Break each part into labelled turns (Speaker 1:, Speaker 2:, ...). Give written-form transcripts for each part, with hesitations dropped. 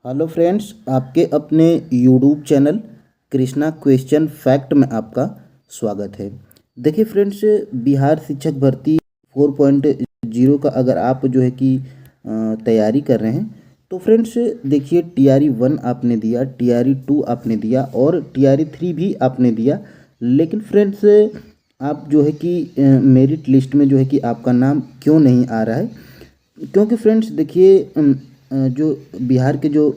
Speaker 1: Hello friends, आपके अपने YouTube channel Krishna question fact में आपका स्वागत है। देखिए फ्रेंड्स, बिहार शिक्षक भर्ती 4.0 का अगर आप तैयारी कर रहे हैं तो फ्रेंड्स देखिए, टीआरई 1 आपने दिया, टीआरई 2 आपने दिया और टीआरई 3 भी आपने दिया। लेकिन फ्रेंड्स आप मेरिट लिस्ट में आपका नाम क्यों नहीं आ रहा है? क्योंकि फ्रेंड्स देखिए, जो बिहार के जो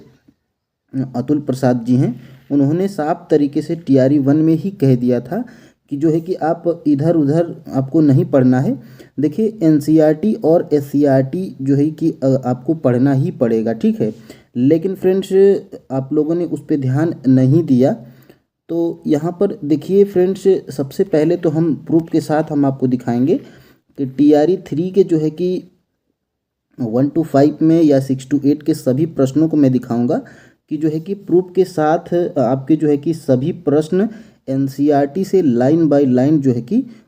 Speaker 1: अतुल प्रसाद जी हैं, उन्होंने साफ तरीके से टीआरई 1 में ही कह दिया था कि आप इधर उधर आपको नहीं पढ़ना है। देखिए एनसीईआरटी और एससीईआरटी आपको पढ़ना ही पड़ेगा, ठीक है। लेकिन फ्रेंड्स आप लोगों ने उस पर ध्यान नहीं दिया। तो यहाँ पर देखिए फ्रेंड्स, सबसे पहले तो हम प्रूफ के साथ हम आपको दिखाएंगे कि टीआरई 3 के 1 to 5 में या 6 to 8 के सभी प्रश्नों को मैं दिखाऊंगा कि प्रूफ के साथ आपके सभी प्रश्न एनसीईआरटी से लाइन बाय लाइन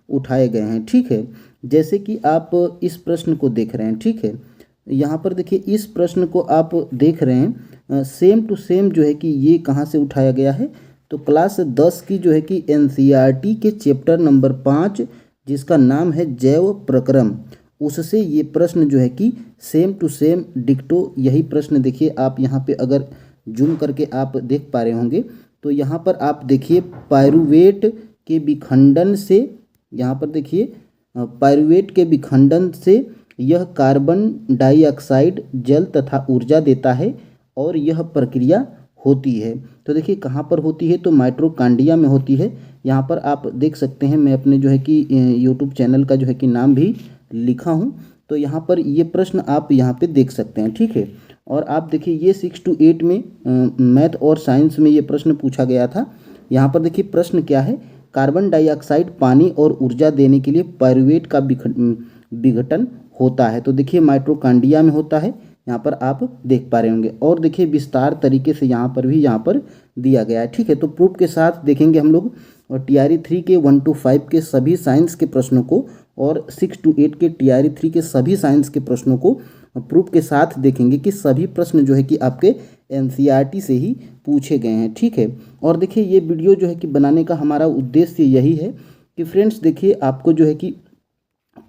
Speaker 1: उठाए गए हैं, ठीक है। जैसे कि आप इस प्रश्न को देख रहे हैं, ठीक है। यहाँ पर देखिए, इस प्रश्न को आप देख रहे हैं, सेम टू सेम ये कहाँ से उठाया गया है? तो क्लास 10 की एनसीईआरटी के चैप्टर नंबर 5, जिसका नाम है जैव प्रक्रम, उससे ये प्रश्न सेम टू सेम डिक्टो यही प्रश्न देखिए। आप यहाँ पे अगर जूम करके आप देख पा रहे होंगे तो यहाँ पर आप देखिए, पाइरूवेट के विखंडन से, यहाँ पर देखिए पाइरूवेट के विखंडन से यह कार्बन डाइऑक्साइड जल तथा ऊर्जा देता है और यह प्रक्रिया होती है। तो देखिए कहाँ पर होती है? तो माइटोकॉन्ड्रिया में होती है। यहाँ पर आप देख सकते हैं, मैं अपने यूट्यूब चैनल का नाम भी लिखा हूँ। तो यहाँ पर ये प्रश्न आप यहाँ पे देख सकते हैं, ठीक है। और आप देखिए, ये 6 to 8 में मैथ और साइंस में ये प्रश्न पूछा गया था। यहाँ पर देखिए प्रश्न क्या है? कार्बन डाइऑक्साइड पानी और ऊर्जा देने के लिए पाइरूवेट का विघटन होता है। तो देखिए माइटोकॉन्ड्रिया में होता है, यहाँ पर आप देख पा रहे होंगे। और देखिए विस्तार तरीके से यहाँ पर दिया गया है, ठीक है। तो प्रूफ के साथ देखेंगे हम लोग टीआरई 3 के 1 to 5 के सभी साइंस के प्रश्नों को और 6 to 8 के टीआरई 3 के सभी साइंस के प्रश्नों को प्रूफ के साथ देखेंगे कि सभी प्रश्न आपके एनसीईआरटी से ही पूछे गए हैं, ठीक है। और देखिए ये वीडियो बनाने का हमारा उद्देश्य यही है कि फ्रेंड्स देखिए, आपको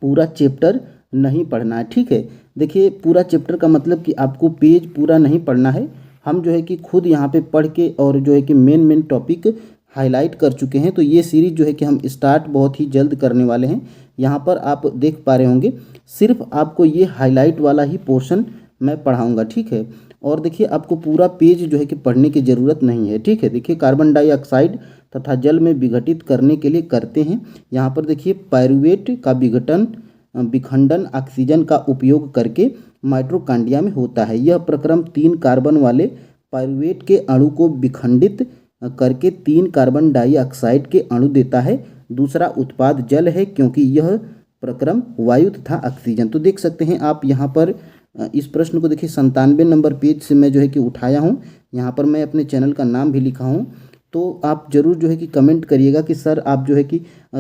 Speaker 1: पूरा चैप्टर नहीं पढ़ना है, ठीक है। देखिए पूरा चैप्टर का मतलब कि आपको पेज पूरा नहीं पढ़ना है। हम खुद यहाँ पे पढ़ के और मेन टॉपिक हाईलाइट कर चुके हैं। तो ये सीरीज कि हम स्टार्ट बहुत ही जल्द करने वाले हैं। यहाँ पर आप देख पा रहे होंगे, सिर्फ आपको ये हाईलाइट वाला ही पोर्शन मैं पढ़ाऊँगा, ठीक है। और देखिए आपको पूरा पेज कि पढ़ने की ज़रूरत नहीं है, ठीक है। देखिए कार्बन डाइऑक्साइड तथा जल में विघटित करने के लिए करते हैं। यहाँ पर देखिए पाइरूवेट का विखंडन ऑक्सीजन का उपयोग करके माइटोकॉन्ड्रिया में होता है। यह प्रक्रम 3 कार्बन वाले पाइरूवेट के अणु को विखंडित करके 3 कार्बन डाइऑक्साइड के अणु देता है। दूसरा उत्पाद जल है, क्योंकि यह प्रक्रम वायु तथा ऑक्सीजन। तो देख सकते हैं आप यहाँ पर इस प्रश्न को देखिए 97 नंबर पेज से मैं उठाया हूँ। यहाँ पर मैं अपने चैनल का नाम भी लिखा हूँ। तो आप जरूर कमेंट करिएगा कि सर आप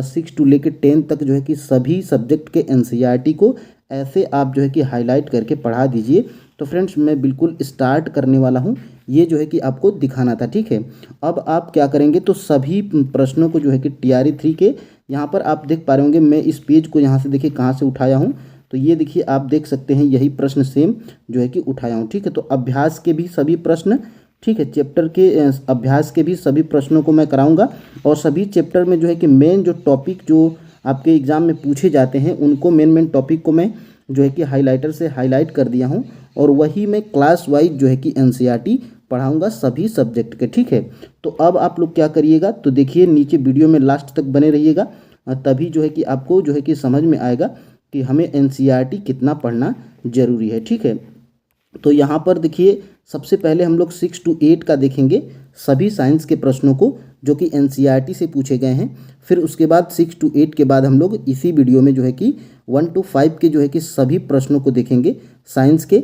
Speaker 1: 6 to लेकर 10 तक सभी सब्जेक्ट के एनसीईआरटी को ऐसे आप हाईलाइट करके पढ़ा दीजिए। तो फ्रेंड्स मैं बिल्कुल स्टार्ट करने वाला हूँ, ये आपको दिखाना था, ठीक है। अब आप क्या करेंगे? तो सभी प्रश्नों को टीआरई 3 के यहाँ पर आप देख पा रहे होंगे। मैं इस पेज को यहाँ से देखिए कहाँ से उठाया हूँ, तो ये देखिए आप देख सकते हैं, यही प्रश्न सेम उठाया हूँ, ठीक है। तो अभ्यास के भी सभी प्रश्न, ठीक है, चैप्टर के अभ्यास के भी सभी प्रश्नों को मैं कराऊंगा। और सभी चैप्टर में मेन टॉपिक जो आपके एग्ज़ाम में पूछे जाते हैं, उनको मेन टॉपिक को मैं हाईलाइटर से हाईलाइट कर दिया हूं। और वही मैं क्लास वाइज एनसीईआरटी पढ़ाऊंगा सभी सब्जेक्ट के, ठीक है। तो अब आप लोग क्या करिएगा? तो देखिए नीचे वीडियो में लास्ट तक बने रहिएगा, तभी आपको समझ में आएगा कि हमें एनसीईआरटी कितना पढ़ना जरूरी है, ठीक है। तो यहाँ पर देखिए, सबसे पहले हम लोग 6 to 8 का देखेंगे सभी साइंस के प्रश्नों को जो कि एनसीईआरटी से पूछे गए हैं। फिर उसके बाद 6 to 8 के बाद हम लोग इसी वीडियो में 1 to 5 के सभी प्रश्नों को देखेंगे साइंस के,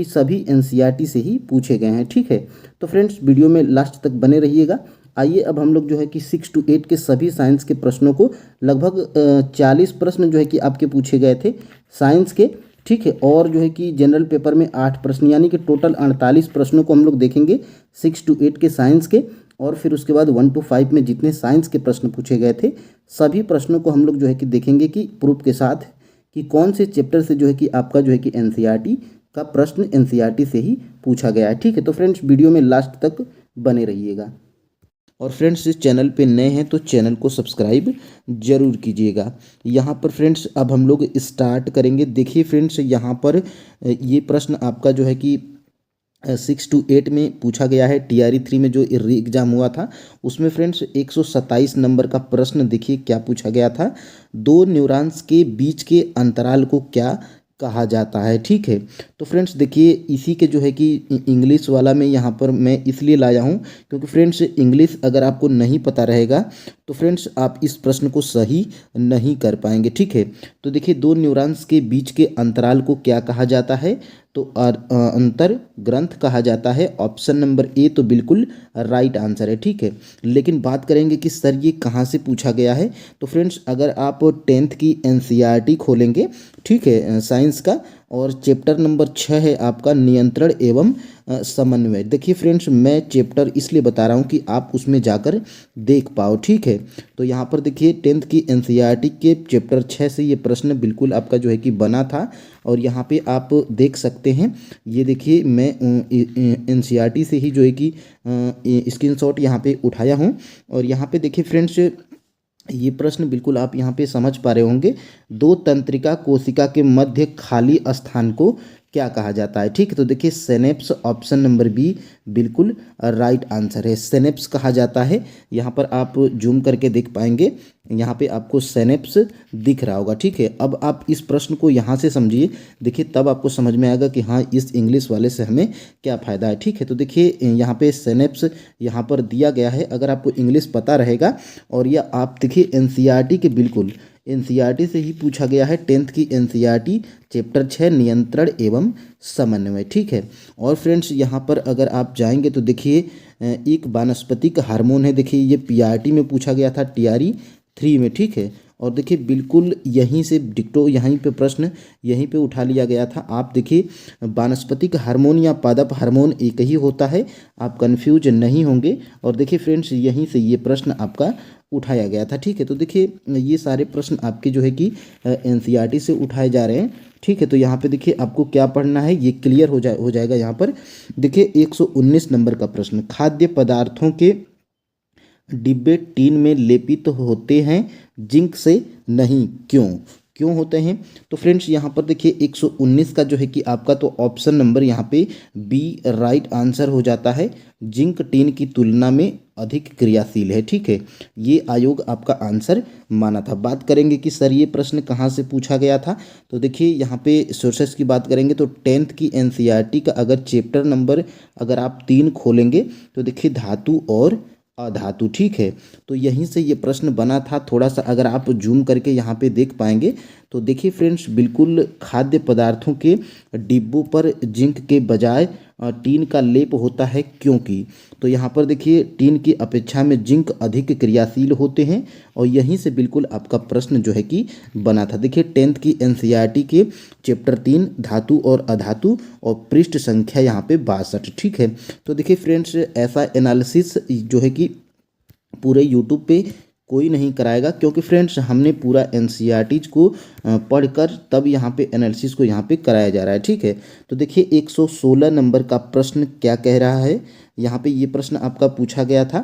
Speaker 1: सभी एनसीईआरटी से ही पूछे गए हैं, ठीक है। तो फ्रेंड्स वीडियो में लास्ट तक बने रहिएगा। आइए अब हम लोग 6 to 8 के सभी साइंस के प्रश्नों को, लगभग 40 प्रश्न आपके पूछे गए थे साइंस के, ठीक है। और जो है कि जनरल पेपर में 8 प्रश्न यानी कि टोटल 48 प्रश्नों को हम लोग देखेंगे 6 to 8 के साइंस के, और फिर उसके बाद 1 to 5 में जितने साइंस के प्रश्न पूछे गए थे सभी प्रश्नों को हम लोग जो है कि देखेंगे कि प्रूफ के साथ कि कौन से चैप्टर से जो है कि आपका जो है कि एनसीईआरटी का प्रश्न एनसीईआरटी से ही पूछा गया है। ठीक है, तो फ्रेंड्स वीडियो में लास्ट तक बने रहिएगा। और फ्रेंड्स इस चैनल पे नए हैं तो चैनल को सब्सक्राइब जरूर कीजिएगा। यहाँ पर फ्रेंड्स अब हम लोग स्टार्ट करेंगे। देखिए फ्रेंड्स यहाँ पर ये प्रश्न आपका जो है कि 6 to 8 में पूछा गया है। TRE 3 में जो री एग्ज़ाम हुआ था उसमें फ्रेंड्स 127 नंबर का प्रश्न देखिए क्या पूछा गया था। दो न्यूरॉन्स के बीच के अंतराल को क्या कहा जाता है। ठीक है, तो फ्रेंड्स देखिए इसी के जो है कि इंग्लिश वाला में यहाँ पर मैं इसलिए लाया हूँ क्योंकि फ्रेंड्स इंग्लिश अगर आपको नहीं पता रहेगा तो फ्रेंड्स आप इस प्रश्न को सही नहीं कर पाएंगे। ठीक है, तो देखिए दो न्यूरॉन्स के बीच के अंतराल को क्या कहा जाता है, तो अंतर ग्रंथ कहा जाता है। ऑप्शन नंबर ए तो बिल्कुल राइट आंसर है। ठीक है, लेकिन बात करेंगे कि सर ये कहाँ से पूछा गया है, तो फ्रेंड्स अगर आप 10th की एनसीईआरटी खोलेंगे, ठीक है, साइंस का, और चैप्टर नंबर 6 है आपका नियंत्रण एवं समन्वय। देखिए फ्रेंड्स मैं चैप्टर इसलिए बता रहा हूँ कि आप उसमें जाकर देख पाओ। ठीक है, तो यहाँ पर देखिए 10th की एनसीईआरटी के चैप्टर 6 से ये प्रश्न बिल्कुल आपका जो है कि बना था, और यहाँ पे आप देख सकते हैं। ये देखिए मैं एनसीईआरटी से ही जो है कि स्क्रीनशॉट यहाँ पे उठाया हूँ, और यहाँ पे देखिए फ्रेंड्स ये प्रश्न बिल्कुल आप यहाँ पे समझ पा रहे होंगे। दो तंत्रिका कोशिका के मध्य खाली स्थान को क्या कहा जाता है। ठीक है, तो देखिए सेनेप्स, ऑप्शन नंबर बी बिल्कुल राइट आंसर है। सेनेप्स कहा जाता है। यहाँ पर आप जूम करके देख पाएंगे, यहाँ पे आपको सेनेप्स दिख रहा होगा। ठीक है, अब आप इस प्रश्न को यहाँ से समझिए, देखिए तब आपको समझ में आएगा कि हाँ इस इंग्लिश वाले से हमें क्या फ़ायदा है। ठीक है, तो देखिए यहाँ पे सेनेप्स यहाँ पर दिया गया है। अगर आपको इंग्लिश पता रहेगा, और यह आप देखिए एनसीईआरटी के बिल्कुल एनसीईआरटी से ही पूछा गया है। 10th की एनसीईआरटी चैप्टर 6 नियंत्रण एवं समन्वय। ठीक है, और फ्रेंड्स यहाँ पर अगर आप जाएंगे तो देखिए एक वानस्पतिक हार्मोन है। देखिए ये पीआरटी में पूछा गया था, TRE 3 में। ठीक है, और देखिए बिल्कुल यहीं से डिक्टो यहीं पे प्रश्न यहीं पे उठा लिया गया था। आप देखिए वानस्पतिक हार्मोन या पादप हार्मोन एक ही होता है, आप कंफ्यूज नहीं होंगे। और देखिए फ्रेंड्स यहीं से ये प्रश्न आपका उठाया गया था। ठीक है, तो देखिए ये सारे प्रश्न आपके जो है कि एनसीईआरटी से उठाए जा रहे हैं। ठीक है, तो यहाँ पे देखिए आपको क्या पढ़ना है ये क्लियर हो जाएगा। यहाँ पर देखिए 119 नंबर का प्रश्न, खाद्य पदार्थों के डिब्बे टीन में लेपित होते हैं, जिंक से नहीं, क्यों क्यों होते हैं। तो फ्रेंड्स यहाँ पर देखिए 119 का जो है कि आपका तो ऑप्शन नंबर यहाँ पे बी राइट आंसर हो जाता है। जिंक टीन की तुलना में अधिक क्रियाशील है। ठीक है, ये आयोग आपका आंसर माना था। बात करेंगे कि सर ये प्रश्न कहाँ से पूछा गया था, तो देखिए यहाँ पे सोर्सेस की बात करेंगे तो 10th की एनसीईआरटी का अगर चैप्टर नंबर अगर आप 3 खोलेंगे तो देखिए धातु और अधातु। ठीक है, तो यहीं से ये प्रश्न बना था। थोड़ा सा अगर आप जूम करके यहाँ पे देख पाएंगे तो देखिए फ्रेंड्स बिल्कुल खाद्य पदार्थों के डिब्बों पर जिंक के बजाय टीन का लेप होता है, क्योंकि तो यहाँ पर देखिए टीन की अपेक्षा में जिंक अधिक क्रियाशील होते हैं, और यहीं से बिल्कुल आपका प्रश्न जो है कि बना था। देखिए 10th की एनसीईआरटी के चैप्टर 3 धातु और अधातु, और पृष्ठ संख्या यहाँ पे 62। ठीक है, तो देखिए फ्रेंड्स ऐसा एनालिसिस जो है कि पूरे यूट्यूब पे कोई नहीं कराएगा, क्योंकि फ्रेंड्स हमने पूरा एनसीईआरटीज को पढ़कर तब यहाँ पे एनालिसिस को यहाँ पे कराया जा रहा है। ठीक है, तो देखिए 116 नंबर का प्रश्न क्या कह रहा है। यहाँ पे ये प्रश्न आपका पूछा गया था,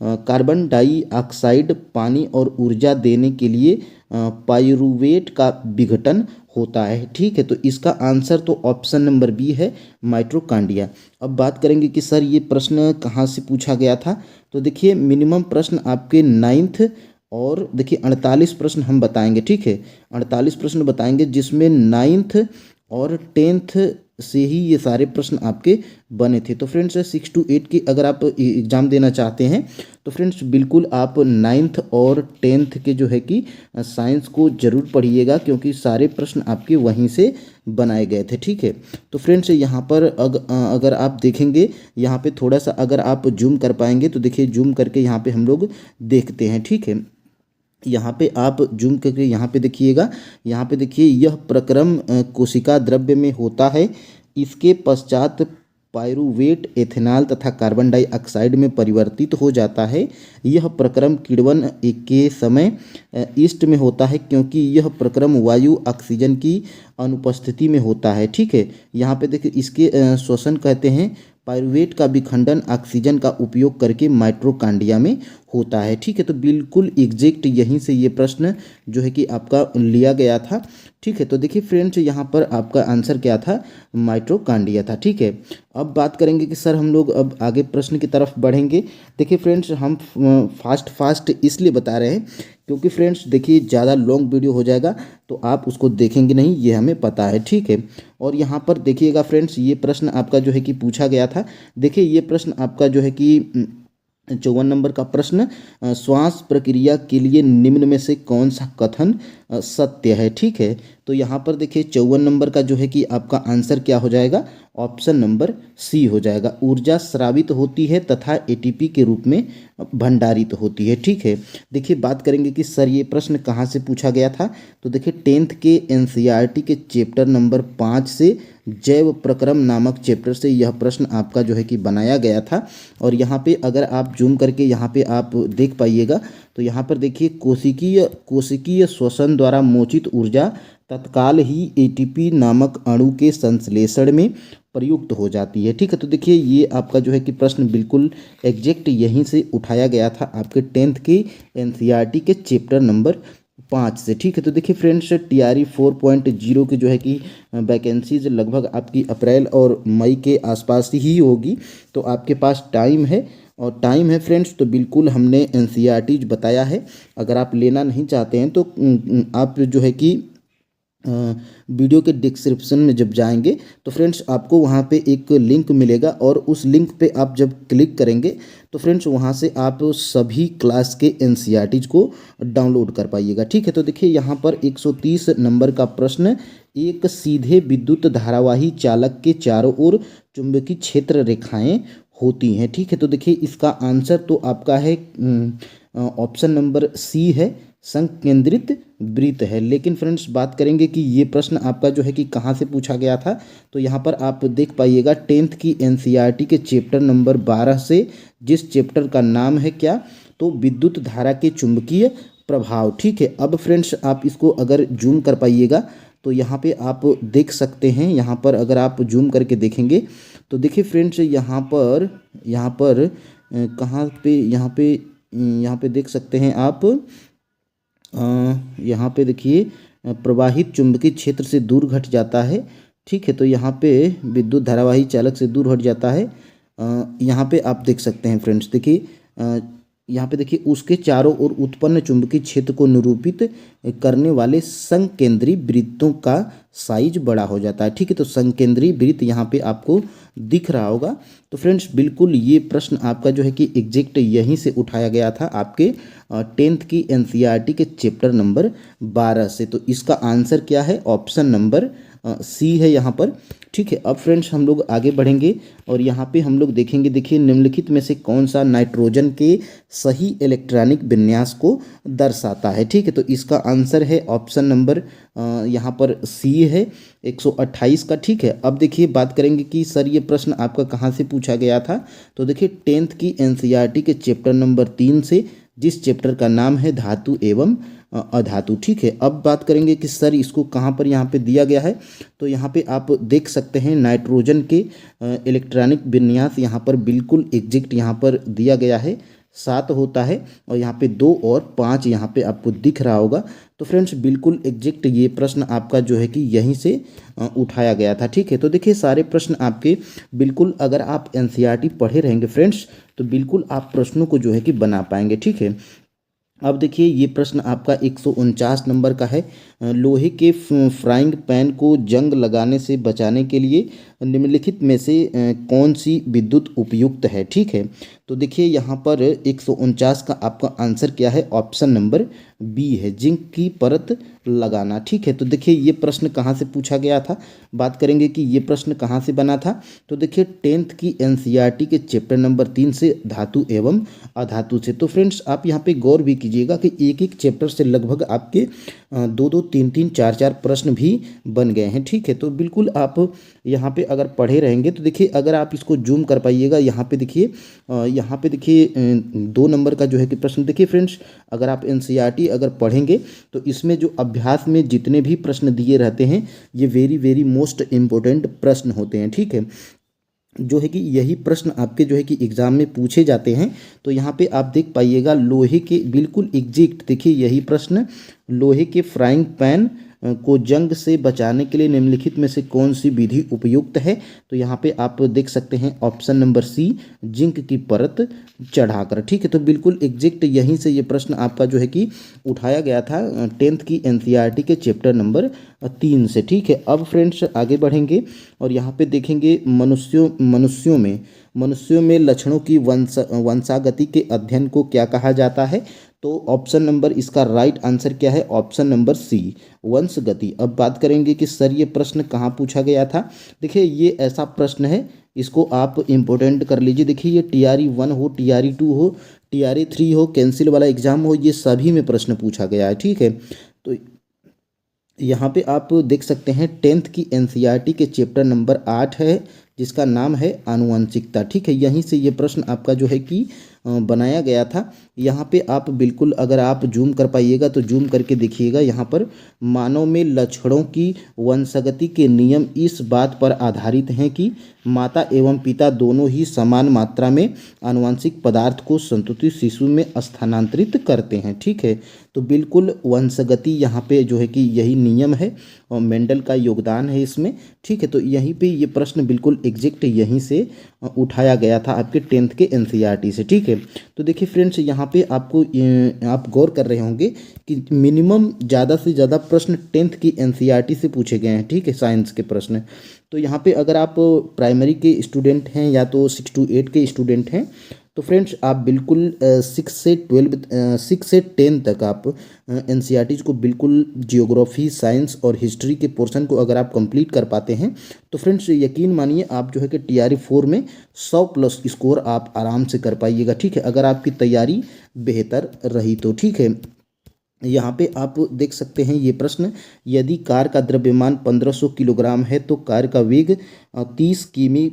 Speaker 1: कार्बन डाइऑक्साइड पानी और ऊर्जा देने के लिए पाइरूवेट का विघटन होता है। ठीक है, तो इसका आंसर तो ऑप्शन नंबर बी है, माइटोकॉन्ड्रिया। अब बात करेंगे कि सर ये प्रश्न कहाँ से पूछा गया था, तो देखिए मिनिमम प्रश्न आपके 9th और देखिए 48 प्रश्न हम बताएंगे। ठीक है, 48 प्रश्न बताएंगे जिसमें 9th और 10th से ही ये सारे प्रश्न आपके बने थे। तो फ्रेंड्स 6 to 8 की अगर आप एग्ज़ाम देना चाहते हैं तो फ्रेंड्स बिल्कुल आप 9th और 10th के जो है कि साइंस को ज़रूर पढ़िएगा, क्योंकि सारे प्रश्न आपके वहीं से बनाए गए थे। ठीक है, तो फ्रेंड्स यहाँ पर अगर आप देखेंगे यहाँ पे थोड़ा सा अगर आप जूम कर पाएंगे तो देखिए जूम करके यहाँ पे हम लोग देखते हैं। ठीक है, यहाँ पे आप जूम करके यहाँ पे देखिएगा, यहाँ पे देखिए यह प्रक्रम कोशिका द्रव्य में होता है। इसके पश्चात पायरुवेट एथेनॉल तथा कार्बन डाइऑक्साइड में परिवर्तित हो जाता है। यह प्रक्रम किण्वन के समय ईस्ट में होता है, क्योंकि यह प्रक्रम वायु ऑक्सीजन की अनुपस्थिति में होता है। ठीक है, यहाँ पे देखिए इसके श्वसन कहते हैं। पायरुवेट का विखंडन ऑक्सीजन का उपयोग करके माइटोकॉन्ड्रिया में होता है। ठीक है, तो बिल्कुल एग्जैक्ट यहीं से ये प्रश्न जो है कि आपका लिया गया था। ठीक है, तो देखिए फ्रेंड्स यहाँ पर आपका आंसर क्या था, माइटोकॉन्ड्रिया था। ठीक है, अब बात करेंगे कि सर हम लोग अब आगे प्रश्न की तरफ बढ़ेंगे। देखिए फ्रेंड्स हम फास्ट इसलिए बता रहे हैं क्योंकि फ्रेंड्स देखिए ज़्यादा लॉन्ग वीडियो हो जाएगा तो आप उसको देखेंगे नहीं, ये हमें पता है। ठीक है, और यहाँ पर देखिएगा फ्रेंड्स ये प्रश्न आपका जो है कि पूछा गया था। देखिए ये प्रश्न आपका जो है कि 54 नंबर का प्रश्न, श्वास प्रक्रिया के लिए निम्न में से कौन सा कथन सत्य है। ठीक है, तो यहाँ पर देखिए 54 नंबर का जो है कि आपका आंसर क्या हो जाएगा, ऑप्शन नंबर सी हो जाएगा। ऊर्जा स्रावित होती है तथा एटीपी के रूप में भंडारित होती है। ठीक है, देखिए बात करेंगे कि सर ये प्रश्न कहाँ से पूछा गया था। तो देखिए 10th के एनसीईआरटी के चैप्टर नंबर 5 से जैव प्रक्रम नामक चैप्टर से यह प्रश्न आपका जो है कि बनाया गया था। और यहाँ पे अगर आप जूम करके यहाँ पे आप देख पाइएगा तो यहाँ पर देखिए कोशिकीय श्वसन द्वारा मोचित ऊर्जा तत्काल ही एटीपी नामक अणु के संश्लेषण में प्रयुक्त हो जाती है। ठीक है, तो देखिए ये आपका जो है कि प्रश्न बिल्कुल एग्जैक्ट यहीं से उठाया गया था आपके 10th के एनसीईआरटी के चैप्टर नंबर 5 से। ठीक है, तो देखिए फ्रेंड्स टीआरई 4.0 की जो है कि वैकेंसीज लगभग आपकी अप्रैल और मई के आसपास ही होगी, तो आपके पास टाइम है। और टाइम है फ्रेंड्स, तो बिल्कुल हमने एनसीईआरटी बताया है। अगर आप लेना नहीं चाहते हैं तो आप जो है कि वीडियो के डिस्क्रिप्शन में जब जाएंगे तो फ्रेंड्स आपको वहाँ पे एक लिंक मिलेगा और उस लिंक पे आप जब क्लिक करेंगे तो फ्रेंड्स वहाँ से आप सभी क्लास के एनसीईआरटीज को डाउनलोड कर पाइएगा। ठीक है, तो देखिए यहाँ पर 130 नंबर का प्रश्न, एक सीधे विद्युत धारावाही चालक के चारों ओर चुंबकीय क्षेत्र रेखाएं होती हैं। ठीक है, तो देखिए इसका आंसर तो आपका है ऑप्शन नंबर सी है, संकेंद्रित वृत्त है। लेकिन फ्रेंड्स बात करेंगे कि ये प्रश्न आपका जो है कि कहाँ से पूछा गया था। तो यहाँ पर आप देख पाइएगा 10th की एनसीईआरटी के चैप्टर नंबर 12 से, जिस चैप्टर का नाम है क्या, तो विद्युत धारा के चुंबकीय प्रभाव। ठीक है, अब फ्रेंड्स आप इसको अगर जूम कर पाइएगा तो यहाँ पे आप देख सकते हैं। यहाँ पर अगर आप जूम करके देखेंगे तो देखिए फ्रेंड्स यहाँ पर कहाँ पे यहाँ पे देख सकते हैं आप, यहाँ पे देखिए प्रवाहित चुंबकीय क्षेत्र से दूर घट जाता है। ठीक है, तो यहाँ पे विद्युत धारावाही चालक से दूर हट जाता है। यहाँ पे आप देख सकते हैं फ्रेंड्स, देखिए यहाँ पे देखिए उसके चारों ओर उत्पन्न चुंबकीय क्षेत्र को निरूपित करने वाले संकेंद्री वृत्तों का साइज बड़ा हो जाता है। ठीक है, तो संकेंद्री वृत्त यहाँ पे आपको दिख रहा होगा। तो फ्रेंड्स बिल्कुल ये प्रश्न आपका जो है कि एग्जैक्ट यहीं से उठाया गया था आपके 10th की एनसीईआरटी के चैप्टर नंबर 12 से। तो इसका आंसर क्या है, ऑप्शन नंबर सी है यहाँ पर। ठीक है, अब फ्रेंड्स हम लोग आगे बढ़ेंगे और यहाँ पे हम लोग देखेंगे, देखिए निम्नलिखित में से कौन सा नाइट्रोजन के सही इलेक्ट्रॉनिक विन्यास को दर्शाता है। ठीक है, तो इसका आंसर है ऑप्शन नंबर यहाँ पर सी है, 128 का। ठीक है, अब देखिए बात करेंगे कि सर ये प्रश्न आपका कहाँ से पूछा गया था। तो देखिए 10th की एनसीईआरटी के चैप्टर नंबर 3 से, जिस चैप्टर का नाम है धातु एवं अधातु। ठीक है, अब बात करेंगे कि सर इसको कहाँ पर यहाँ पे दिया गया है। तो यहाँ पे आप देख सकते हैं नाइट्रोजन के इलेक्ट्रॉनिक विन्यास यहाँ पर बिल्कुल एग्जैक्ट यहाँ पर दिया गया है, 7 होता है और यहाँ पे 2 और 5 यहाँ पे आपको दिख रहा होगा। तो फ्रेंड्स बिल्कुल एग्जैक्ट ये प्रश्न आपका जो है कि यहीं से उठाया गया था। ठीक है, तो देखिए सारे प्रश्न आपके बिल्कुल, अगर आप एनसीईआरटी पढ़े रहेंगे फ्रेंड्स तो बिल्कुल आप प्रश्नों को जो है कि बना पाएंगे। ठीक है, अब देखिए ये प्रश्न आपका 149 नंबर का है, लोहे के फ्राइंग पैन को जंग लगाने से बचाने के लिए निम्नलिखित में से कौन सी विद्युत उपयुक्त है। ठीक है, तो देखिए यहाँ पर 149 का आपका आंसर क्या है, ऑप्शन नंबर बी है, जिंक की परत लगाना। ठीक है, तो देखिए ये प्रश्न कहाँ से पूछा गया था, बात करेंगे कि ये प्रश्न कहाँ से बना था। तो देखिए 10th की एनसीईआरटी के चैप्टर नंबर 3 से धातु एवं अधातु से। तो फ्रेंड्स आप यहाँ पे गौर भी कीजिएगा कि एक एक चैप्टर से लगभग आपके 2-2, 3-3, 4-4 प्रश्न भी बन गए हैं। ठीक है, तो बिल्कुल आप यहाँ पे अगर पढ़े रहेंगे तो देखिए अगर आप इसको जूम कर पाइएगा, यहाँ पे देखिए 2 नंबर का जो है कि प्रश्न देखिए फ्रेंड्स, अगर आप एनसीईआरटी अगर पढ़ेंगे तो इसमें जो अभ्यास में जितने भी प्रश्न दिए रहते हैं ये वेरी वेरी मोस्ट इम्पोर्टेंट प्रश्न होते हैं। ठीक है, जो है कि यही प्रश्न आपके जो है कि एग्जाम में पूछे जाते हैं। तो यहाँ पे आप देख पाइएगा लोहे के बिल्कुल एग्जैक्ट देखिए यही प्रश्न, लोहे के फ्राइंग पैन को जंग से बचाने के लिए निम्नलिखित में से कौन सी विधि उपयुक्त है। तो यहाँ पे आप देख सकते हैं ऑप्शन नंबर सी, जिंक की परत चढ़ाकर। ठीक है, तो बिल्कुल एग्जैक्ट यहीं से ये प्रश्न आपका जो है कि उठाया गया था 10th की एनसीईआरटी के चैप्टर नंबर 3 से। ठीक है, अब फ्रेंड्स आगे बढ़ेंगे और यहाँ पे देखेंगे मनुष्यों में लक्षणों की वंशागति के अध्ययन को क्या कहा जाता है। तो ऑप्शन नंबर इसका राइट आंसर क्या है, ऑप्शन नंबर सी, वंशगति। अब बात करेंगे कि सर ये प्रश्न कहाँ पूछा गया था। देखिए ये ऐसा प्रश्न है, इसको आप इम्पोर्टेंट कर लीजिए। देखिए ये TRE 1 हो, TRE 2 हो, TRE 3 हो, कैंसिल वाला एग्जाम हो, ये सभी में प्रश्न पूछा गया है। ठीक है, तो यहाँ पे आप देख सकते हैं 10th की एनसीईआरटी के चैप्टर नंबर 8 है जिसका नाम है आनुवंशिकता। ठीक है, यहीं से ये प्रश्न आपका जो है कि बनाया गया था। यहाँ पे आप बिल्कुल अगर आप जूम कर पाइएगा तो जूम करके देखिएगा, यहाँ पर मानव में लक्षणों की वंशगति के नियम इस बात पर आधारित हैं कि माता एवं पिता दोनों ही समान मात्रा में आनुवंशिक पदार्थ को संतुलित शिशु में स्थानांतरित करते हैं। ठीक है, तो बिल्कुल वंशगति यहाँ पे जो है कि यही नियम है और मेंडल का योगदान है इसमें। ठीक है, तो यहीं पे ये प्रश्न बिल्कुल एग्जैक्ट यहीं से उठाया गया था आपके 10th के एनसीईआरटी से। ठीक है, तो देखिए फ्रेंड्स यहाँ पे आपको आप गौर कर रहे होंगे कि मिनिमम ज़्यादा से ज़्यादा प्रश्न 10th की एनसीईआरटी से पूछे गए हैं। ठीक है, साइंस के प्रश्न। तो यहाँ पे अगर आप प्राइमरी के स्टूडेंट हैं या तो 6 to 8 के स्टूडेंट हैं तो फ्रेंड्स आप बिल्कुल 6 से 10 तक आप एनसीईआरटी को बिल्कुल जियोग्राफी, साइंस और हिस्ट्री के पोर्शन को अगर आप कंप्लीट कर पाते हैं तो फ्रेंड्स यकीन मानिए आप जो है कि TRE 4 में 100+ स्कोर आप आराम से कर पाइएगा। ठीक है, अगर आपकी तैयारी बेहतर रही तो। ठीक है, यहाँ पे आप देख सकते हैं ये प्रश्न, यदि कार का द्रव्यमान 1500 किलोग्राम है तो कार का वेग 30 किमी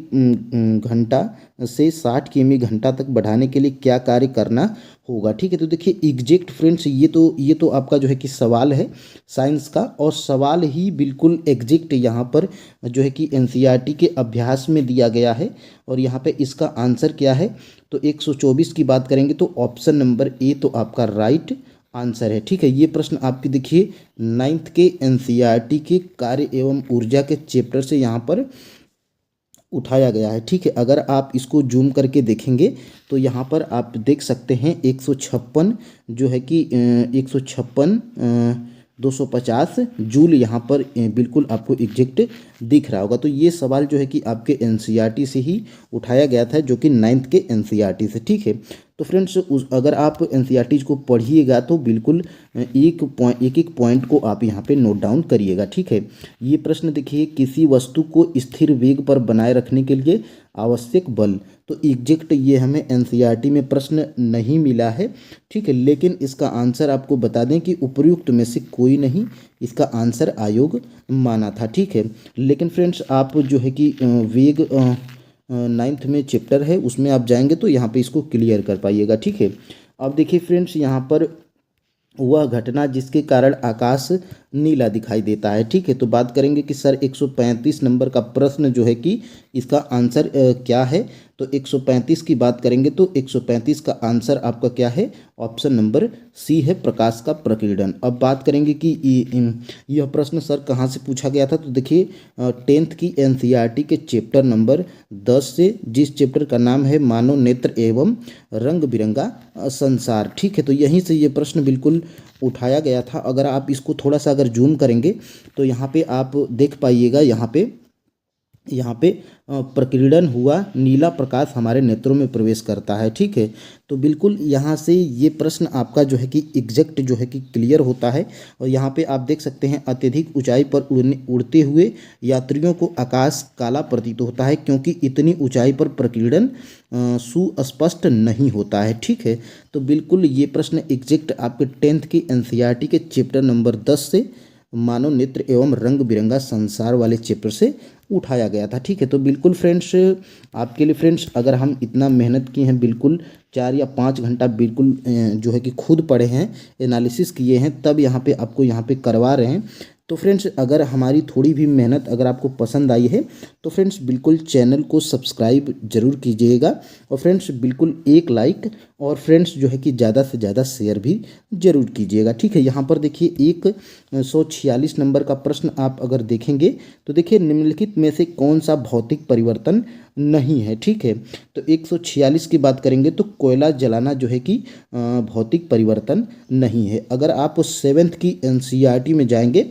Speaker 1: घंटा से 60 किमी घंटा तक बढ़ाने के लिए क्या कार्य करना होगा। ठीक है, तो देखिए एग्जैक्ट फ्रेंड्स ये तो आपका जो है कि सवाल है साइंस का, और सवाल ही बिल्कुल एग्जैक्ट यहाँ पर जो है कि एनसीईआरटी के अभ्यास में दिया गया है। और यहाँ पे इसका आंसर क्या है, तो 124 की बात करेंगे तो ऑप्शन नंबर ए तो आपका राइट आंसर है। ठीक है, ये प्रश्न आपकी देखिए 9th के एनसीईआरटी के कार्य एवं ऊर्जा के चैप्टर से यहाँ पर उठाया गया है। ठीक है, अगर आप इसको जूम करके देखेंगे तो यहाँ पर आप देख सकते हैं 156 जो है कि 156 250 जूल यहाँ पर बिल्कुल आपको एग्जैक्ट दिख रहा होगा। तो ये सवाल जो है कि आपके एनसीईआरटी से ही उठाया गया था जो कि 9th के एनसीईआरटी से। ठीक है, तो फ्रेंड्स अगर आप एनसीईआरटी को पढ़िएगा तो बिल्कुल एक एक पॉइंट को आप यहाँ पे नोट डाउन करिएगा। ठीक है, ये प्रश्न देखिए, किसी वस्तु को स्थिर वेग पर बनाए रखने के लिए आवश्यक बल। तो एग्जैक्ट ये हमें एनसीईआरटी में प्रश्न नहीं मिला है। ठीक है, लेकिन इसका आंसर आपको बता दें कि उपयुक्त में से कोई नहीं इसका आंसर आयोग माना था। ठीक है, लेकिन फ्रेंड्स आप जो है कि वेग 9th में चैप्टर है उसमें आप जाएंगे तो यहाँ पे इसको क्लियर कर पाइएगा। ठीक है, अब देखिए फ्रेंड्स यहाँ पर वह घटना जिसके कारण आकाश नीला दिखाई देता है। ठीक है, तो बात करेंगे कि सर 135 नंबर का प्रश्न जो है कि इसका आंसर क्या है। तो 135 की बात करेंगे तो 135 का आंसर आपका क्या है, ऑप्शन नंबर सी है, प्रकाश का प्रकीर्णन। अब बात करेंगे कि यह प्रश्न सर कहाँ से पूछा गया था, तो देखिए 10th की एनसीईआरटी के चैप्टर नंबर 10 से, जिस चैप्टर का नाम है मानव नेत्र एवं रंग बिरंगा संसार। ठीक है, तो यहीं से ये प्रश्न बिल्कुल उठाया गया था। अगर आप इसको थोड़ा सा अगर जूम करेंगे तो यहाँ पे आप देख पाइएगा, यहाँ पे प्रकीर्णन हुआ, नीला प्रकाश हमारे नेत्रों में प्रवेश करता है। ठीक है, तो बिल्कुल यहाँ से ये प्रश्न आपका जो है कि एग्जैक्ट जो है कि क्लियर होता है। और यहाँ पे आप देख सकते हैं अत्यधिक ऊंचाई पर उड़ते हुए यात्रियों को आकाश काला प्रतीत होता है, क्योंकि इतनी ऊंचाई पर प्रकीर्णन सुस्पष्ट नहीं होता है। ठीक है, तो बिल्कुल ये प्रश्न एग्जैक्ट आपके 10th की एनसीईआरटी के चैप्टर नंबर 10 से, मानव नेत्र एवं रंग बिरंगा संसार वाले चैप्टर से उठाया गया था। ठीक है, तो बिल्कुल फ्रेंड्स आपके लिए फ्रेंड्स, अगर हम इतना मेहनत किए हैं, बिल्कुल 4 या 5 घंटा बिल्कुल जो है कि खुद पढ़े हैं, एनालिसिस किए हैं, तब यहाँ पे आपको यहाँ पे करवा रहे हैं। तो फ्रेंड्स अगर हमारी थोड़ी भी मेहनत अगर आपको पसंद आई है तो फ्रेंड्स बिल्कुल चैनल को सब्सक्राइब जरूर कीजिएगा, और फ्रेंड्स बिल्कुल एक लाइक, और फ्रेंड्स जो है कि ज़्यादा से ज़्यादा शेयर भी जरूर कीजिएगा। ठीक है, यहाँ पर देखिए 146 नंबर का प्रश्न आप अगर देखेंगे तो देखिए निम्नलिखित में से कौन सा भौतिक परिवर्तन नहीं है। ठीक है, तो 146 की बात करेंगे तो कोयला जलाना जो है कि भौतिक परिवर्तन नहीं है। अगर आप 7th की एनसीईआरटी में जाएंगे,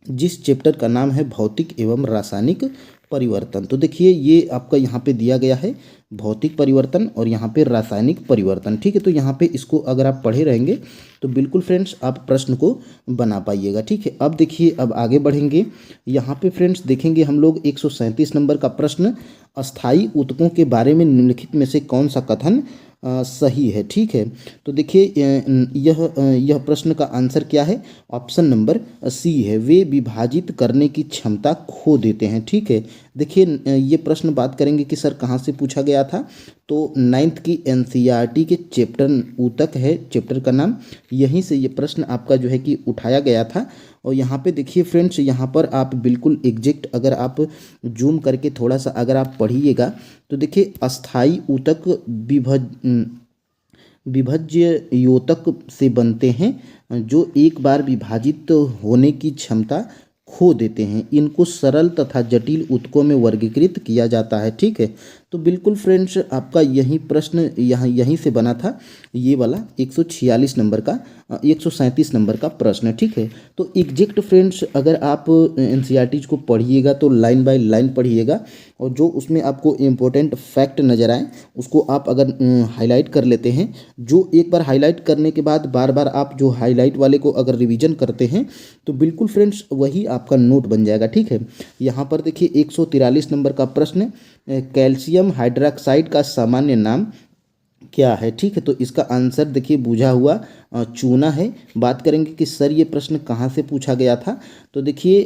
Speaker 1: जिस चैप्टर का नाम है भौतिक एवं रासायनिक परिवर्तन, तो देखिए ये आपका यहाँ पे दिया गया है भौतिक परिवर्तन और यहाँ पे रासायनिक परिवर्तन। ठीक है, तो यहाँ पे इसको अगर आप पढ़े रहेंगे तो बिल्कुल फ्रेंड्स आप प्रश्न को बना पाइएगा। ठीक है, अब देखिए अब आगे बढ़ेंगे, यहाँ पे फ्रेंड्स देखेंगे हम लोग 137 नंबर का प्रश्न, अस्थाई ऊतकों के बारे में निम्नलिखित में से कौन सा कथन सही है। ठीक है, तो देखिए यह प्रश्न का आंसर क्या है, ऑप्शन नंबर सी है, वे विभाजित करने की क्षमता खो देते हैं। ठीक है, देखिए ये प्रश्न बात करेंगे कि सर कहाँ से पूछा गया था, तो 9th की एनसीईआरटी के चैप्टर ऊतक है चैप्टर का नाम, यहीं से ये प्रश्न आपका जो है कि उठाया गया था। और यहाँ पे देखिए फ्रेंड्स, यहाँ पर आप बिल्कुल एग्जैक्ट अगर आप जूम करके थोड़ा सा अगर आप पढ़िएगा तो देखिए अस्थाई ऊतक विभज्य योतक से बनते हैं, जो एक बार विभाजित होने की क्षमता खो देते हैं। इनको सरल तथा जटिल ऊतकों में वर्गीकृत किया जाता है। ठीक है, तो बिल्कुल फ्रेंड्स आपका यही प्रश्न यहीं से बना था, ये वाला 146 नंबर का 137 नंबर का प्रश्न है। ठीक है, तो एग्जैक्ट फ्रेंड्स अगर आप एनसीईआरटी को पढ़िएगा तो लाइन बाय लाइन पढ़िएगा, और जो उसमें आपको इम्पोर्टेंट फैक्ट नज़र आए उसको आप अगर हाईलाइट कर लेते हैं, जो एक बार हाईलाइट करने के बाद बार बार आप जो हाईलाइट वाले को अगर रिवीजन करते हैं तो बिल्कुल फ्रेंड्स वही आपका नोट बन जाएगा। ठीक है, यहाँ पर देखिए 143 नंबर का प्रश्न, कैल्शियम हाइड्रोक्साइड का सामान्य नाम क्या है। ठीक है, तो इसका आंसर देखिए बुझा हुआ चूना है। बात करेंगे कि सर ये प्रश्न कहाँ से पूछा गया था, तो देखिए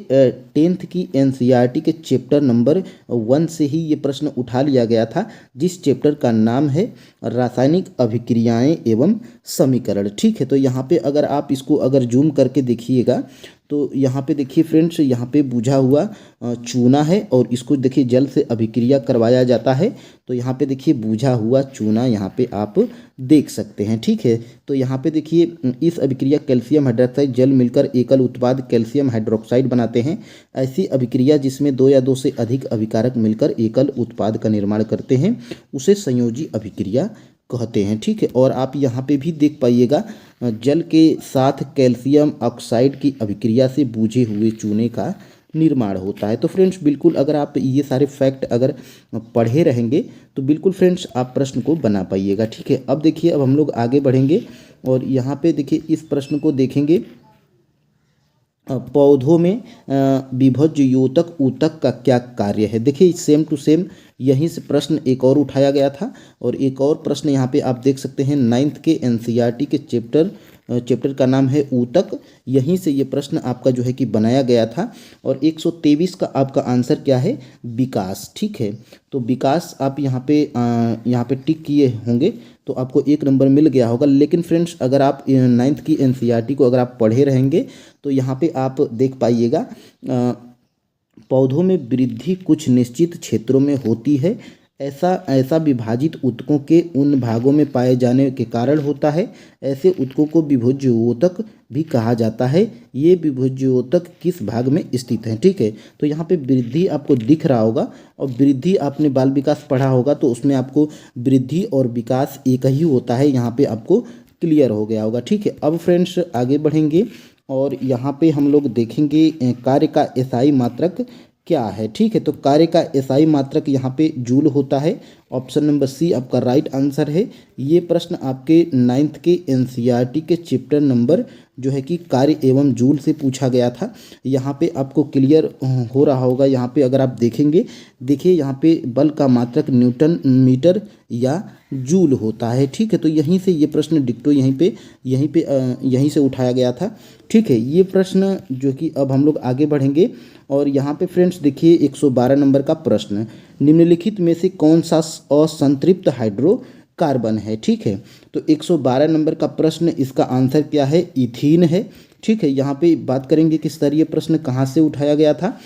Speaker 1: 10th की एनसीईआरटी के चैप्टर नंबर 1 से ही ये प्रश्न उठा लिया गया था, जिस चैप्टर का नाम है रासायनिक अभिक्रियाएं एवं समीकरण। ठीक है, तो यहाँ पे अगर आप इसको अगर जूम करके देखिएगा तो यहाँ पे देखिए फ्रेंड्स, यहाँ पे बुझा हुआ चूना है, और इसको देखिए जल से अभिक्रिया करवाया जाता है, तो यहाँ पे देखिए बुझा हुआ चूना यहाँ पे आप देख सकते हैं। ठीक है, तो यहाँ पे देखिए इस अभिक्रिया कैल्शियम हाइड्रोक्साइड जल मिलकर एकल उत्पाद कैल्शियम हाइड्रोक्साइड बनाते हैं। ऐसी अभिक्रिया जिसमें 2 या 2 से अधिक अभिकारक मिलकर एकल उत्पाद का निर्माण करते हैं उसे संयोजी अभिक्रिया कहते हैं। ठीक है, और आप यहाँ पे भी देख पाइएगा जल के साथ कैल्शियम ऑक्साइड की अभिक्रिया से बूझे हुए चूने का निर्माण होता है। तो फ्रेंड्स बिल्कुल अगर आप ये सारे फैक्ट अगर पढ़े रहेंगे तो बिल्कुल फ्रेंड्स आप प्रश्न को बना पाइएगा। ठीक है, अब देखिए अब हम लोग आगे बढ़ेंगे, और यहाँ पे देखिए इस प्रश्न को देखेंगे, पौधों में विभज्य योतक ऊतक का क्या कार्य है। देखिए सेम टू सेम यहीं से प्रश्न एक और उठाया गया था, और एक और प्रश्न यहाँ पे आप देख सकते हैं 9th के एनसीईआरटी के चैप्टर का नाम है ऊतक, यहीं से ये प्रश्न आपका जो है कि बनाया गया था। और 123 का आपका आंसर क्या है, विकास। ठीक है, तो विकास आप यहाँ पे टिक किए होंगे तो आपको 1 नंबर मिल गया होगा। लेकिन फ्रेंड्स अगर आप 9th की एनसीईआरटी को अगर आप पढ़े रहेंगे तो यहाँ पे आप देख पाइएगा पौधों में वृद्धि कुछ निश्चित क्षेत्रों में होती है, ऐसा ऐसा विभाजित ऊतकों के उन भागों में पाए जाने के कारण होता है। ऐसे ऊतकों को विभोज्योतक भी कहा जाता है। ये विभोज्योतक किस भाग में स्थित है? ठीक है, तो यहाँ पे वृद्धि आपको दिख रहा होगा, और वृद्धि आपने बाल विकास पढ़ा होगा तो उसमें आपको वृद्धि और विकास एक ही होता है, यहाँ पे आपको क्लियर हो गया होगा। ठीक है, अब फ्रेंड्स आगे बढ़ेंगे और यहाँ पे हम लोग देखेंगे कार्य का एसआई मात्रक क्या है। ठीक है, तो कार्य का एसआई मात्रक यहाँ पे जूल होता है। ऑप्शन नंबर सी आपका राइट आंसर है। ये प्रश्न आपके 9th के एनसीईआरटी के चैप्टर नंबर जो है कि कार्य एवं जूल से पूछा गया था। यहाँ पे आपको क्लियर हो रहा होगा। यहाँ पे अगर आप देखेंगे, देखिए यहाँ पे बल का मात्रक न्यूटन मीटर या जूल होता है। ठीक है, तो यहीं से ये प्रश्न डिक्टो यहीं से उठाया गया था। ठीक है, ये प्रश्न जो कि अब हम लोग आगे बढ़ेंगे और यहाँ पे फ्रेंड्स देखिए 112 नंबर का प्रश्न, निम्नलिखित में से कौन सा असंतृप्त हाइड्रोकार्बन है? ठीक है, तो 112 नंबर का प्रश्न, इसका आंसर क्या है? इथीन है। ठीक है, यहाँ पे बात करेंगे कि सर ये प्रश्न कहाँ से उठाया गया था,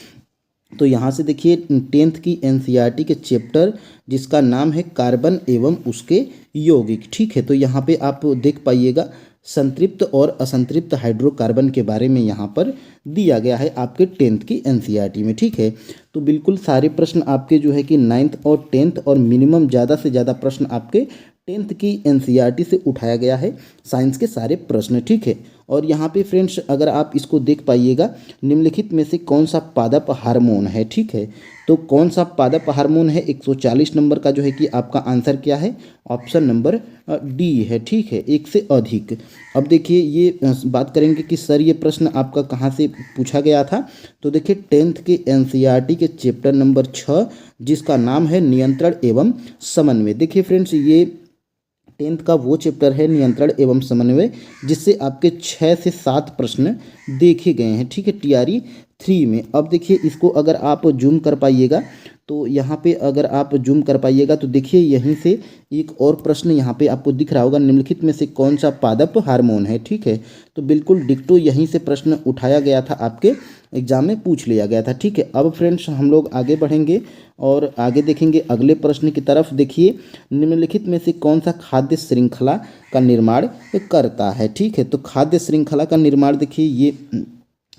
Speaker 1: तो यहाँ से देखिए 10th की एनसीईआरटी के चैप्टर जिसका नाम है कार्बन एवं उसके यौगिक। ठीक है, तो यहाँ पे आप देख पाइएगा संतृप्त और असंतृप्त हाइड्रोकार्बन के बारे में यहाँ पर दिया गया है आपके 10th की एनसीईआरटी में। ठीक है, तो बिल्कुल सारे प्रश्न आपके जो है कि 9th और 10th और मिनिमम ज़्यादा से ज़्यादा प्रश्न आपके 10th की एनसीईआरटी से उठाया गया है, साइंस के सारे प्रश्न। ठीक है, और यहाँ पे फ्रेंड्स अगर आप इसको देख पाइएगा, निम्नलिखित में से कौन सा पादप हार्मोन है? ठीक है, तो कौन सा पादप हार्मोन है? 140 नंबर का जो है कि आपका आंसर क्या है? ऑप्शन नंबर डी है। ठीक है, एक से अधिक। अब देखिए ये बात करेंगे कि सर ये प्रश्न आपका कहाँ से पूछा गया था, तो देखिए 10th के एनसीईआरटी के चैप्टर नंबर 6 जिसका नाम है नियंत्रण एवं समन्वय। देखिए फ्रेंड्स ये 10th का वो चैप्टर है नियंत्रण एवं समन्वय, जिससे आपके 6 से 7 प्रश्न देखे गए हैं। ठीक है, टीआरई 3 में। अब देखिए इसको अगर आप जूम कर पाइएगा, तो यहाँ पे अगर आप जूम कर पाइएगा तो देखिए यहीं से एक और प्रश्न यहाँ पे आपको दिख रहा होगा, निम्नलिखित में से कौन सा पादप हार्मोन है? ठीक है, तो बिल्कुल डिक्टो यहीं से प्रश्न उठाया गया था, आपके एग्जाम में पूछ लिया गया था। ठीक है, अब फ्रेंड्स हम लोग आगे बढ़ेंगे और आगे देखेंगे अगले प्रश्न की तरफ। देखिए निम्नलिखित में से कौन सा खाद्य श्रृंखला का निर्माण करता है? ठीक है, तो खाद्य श्रृंखला का निर्माण देखिए ये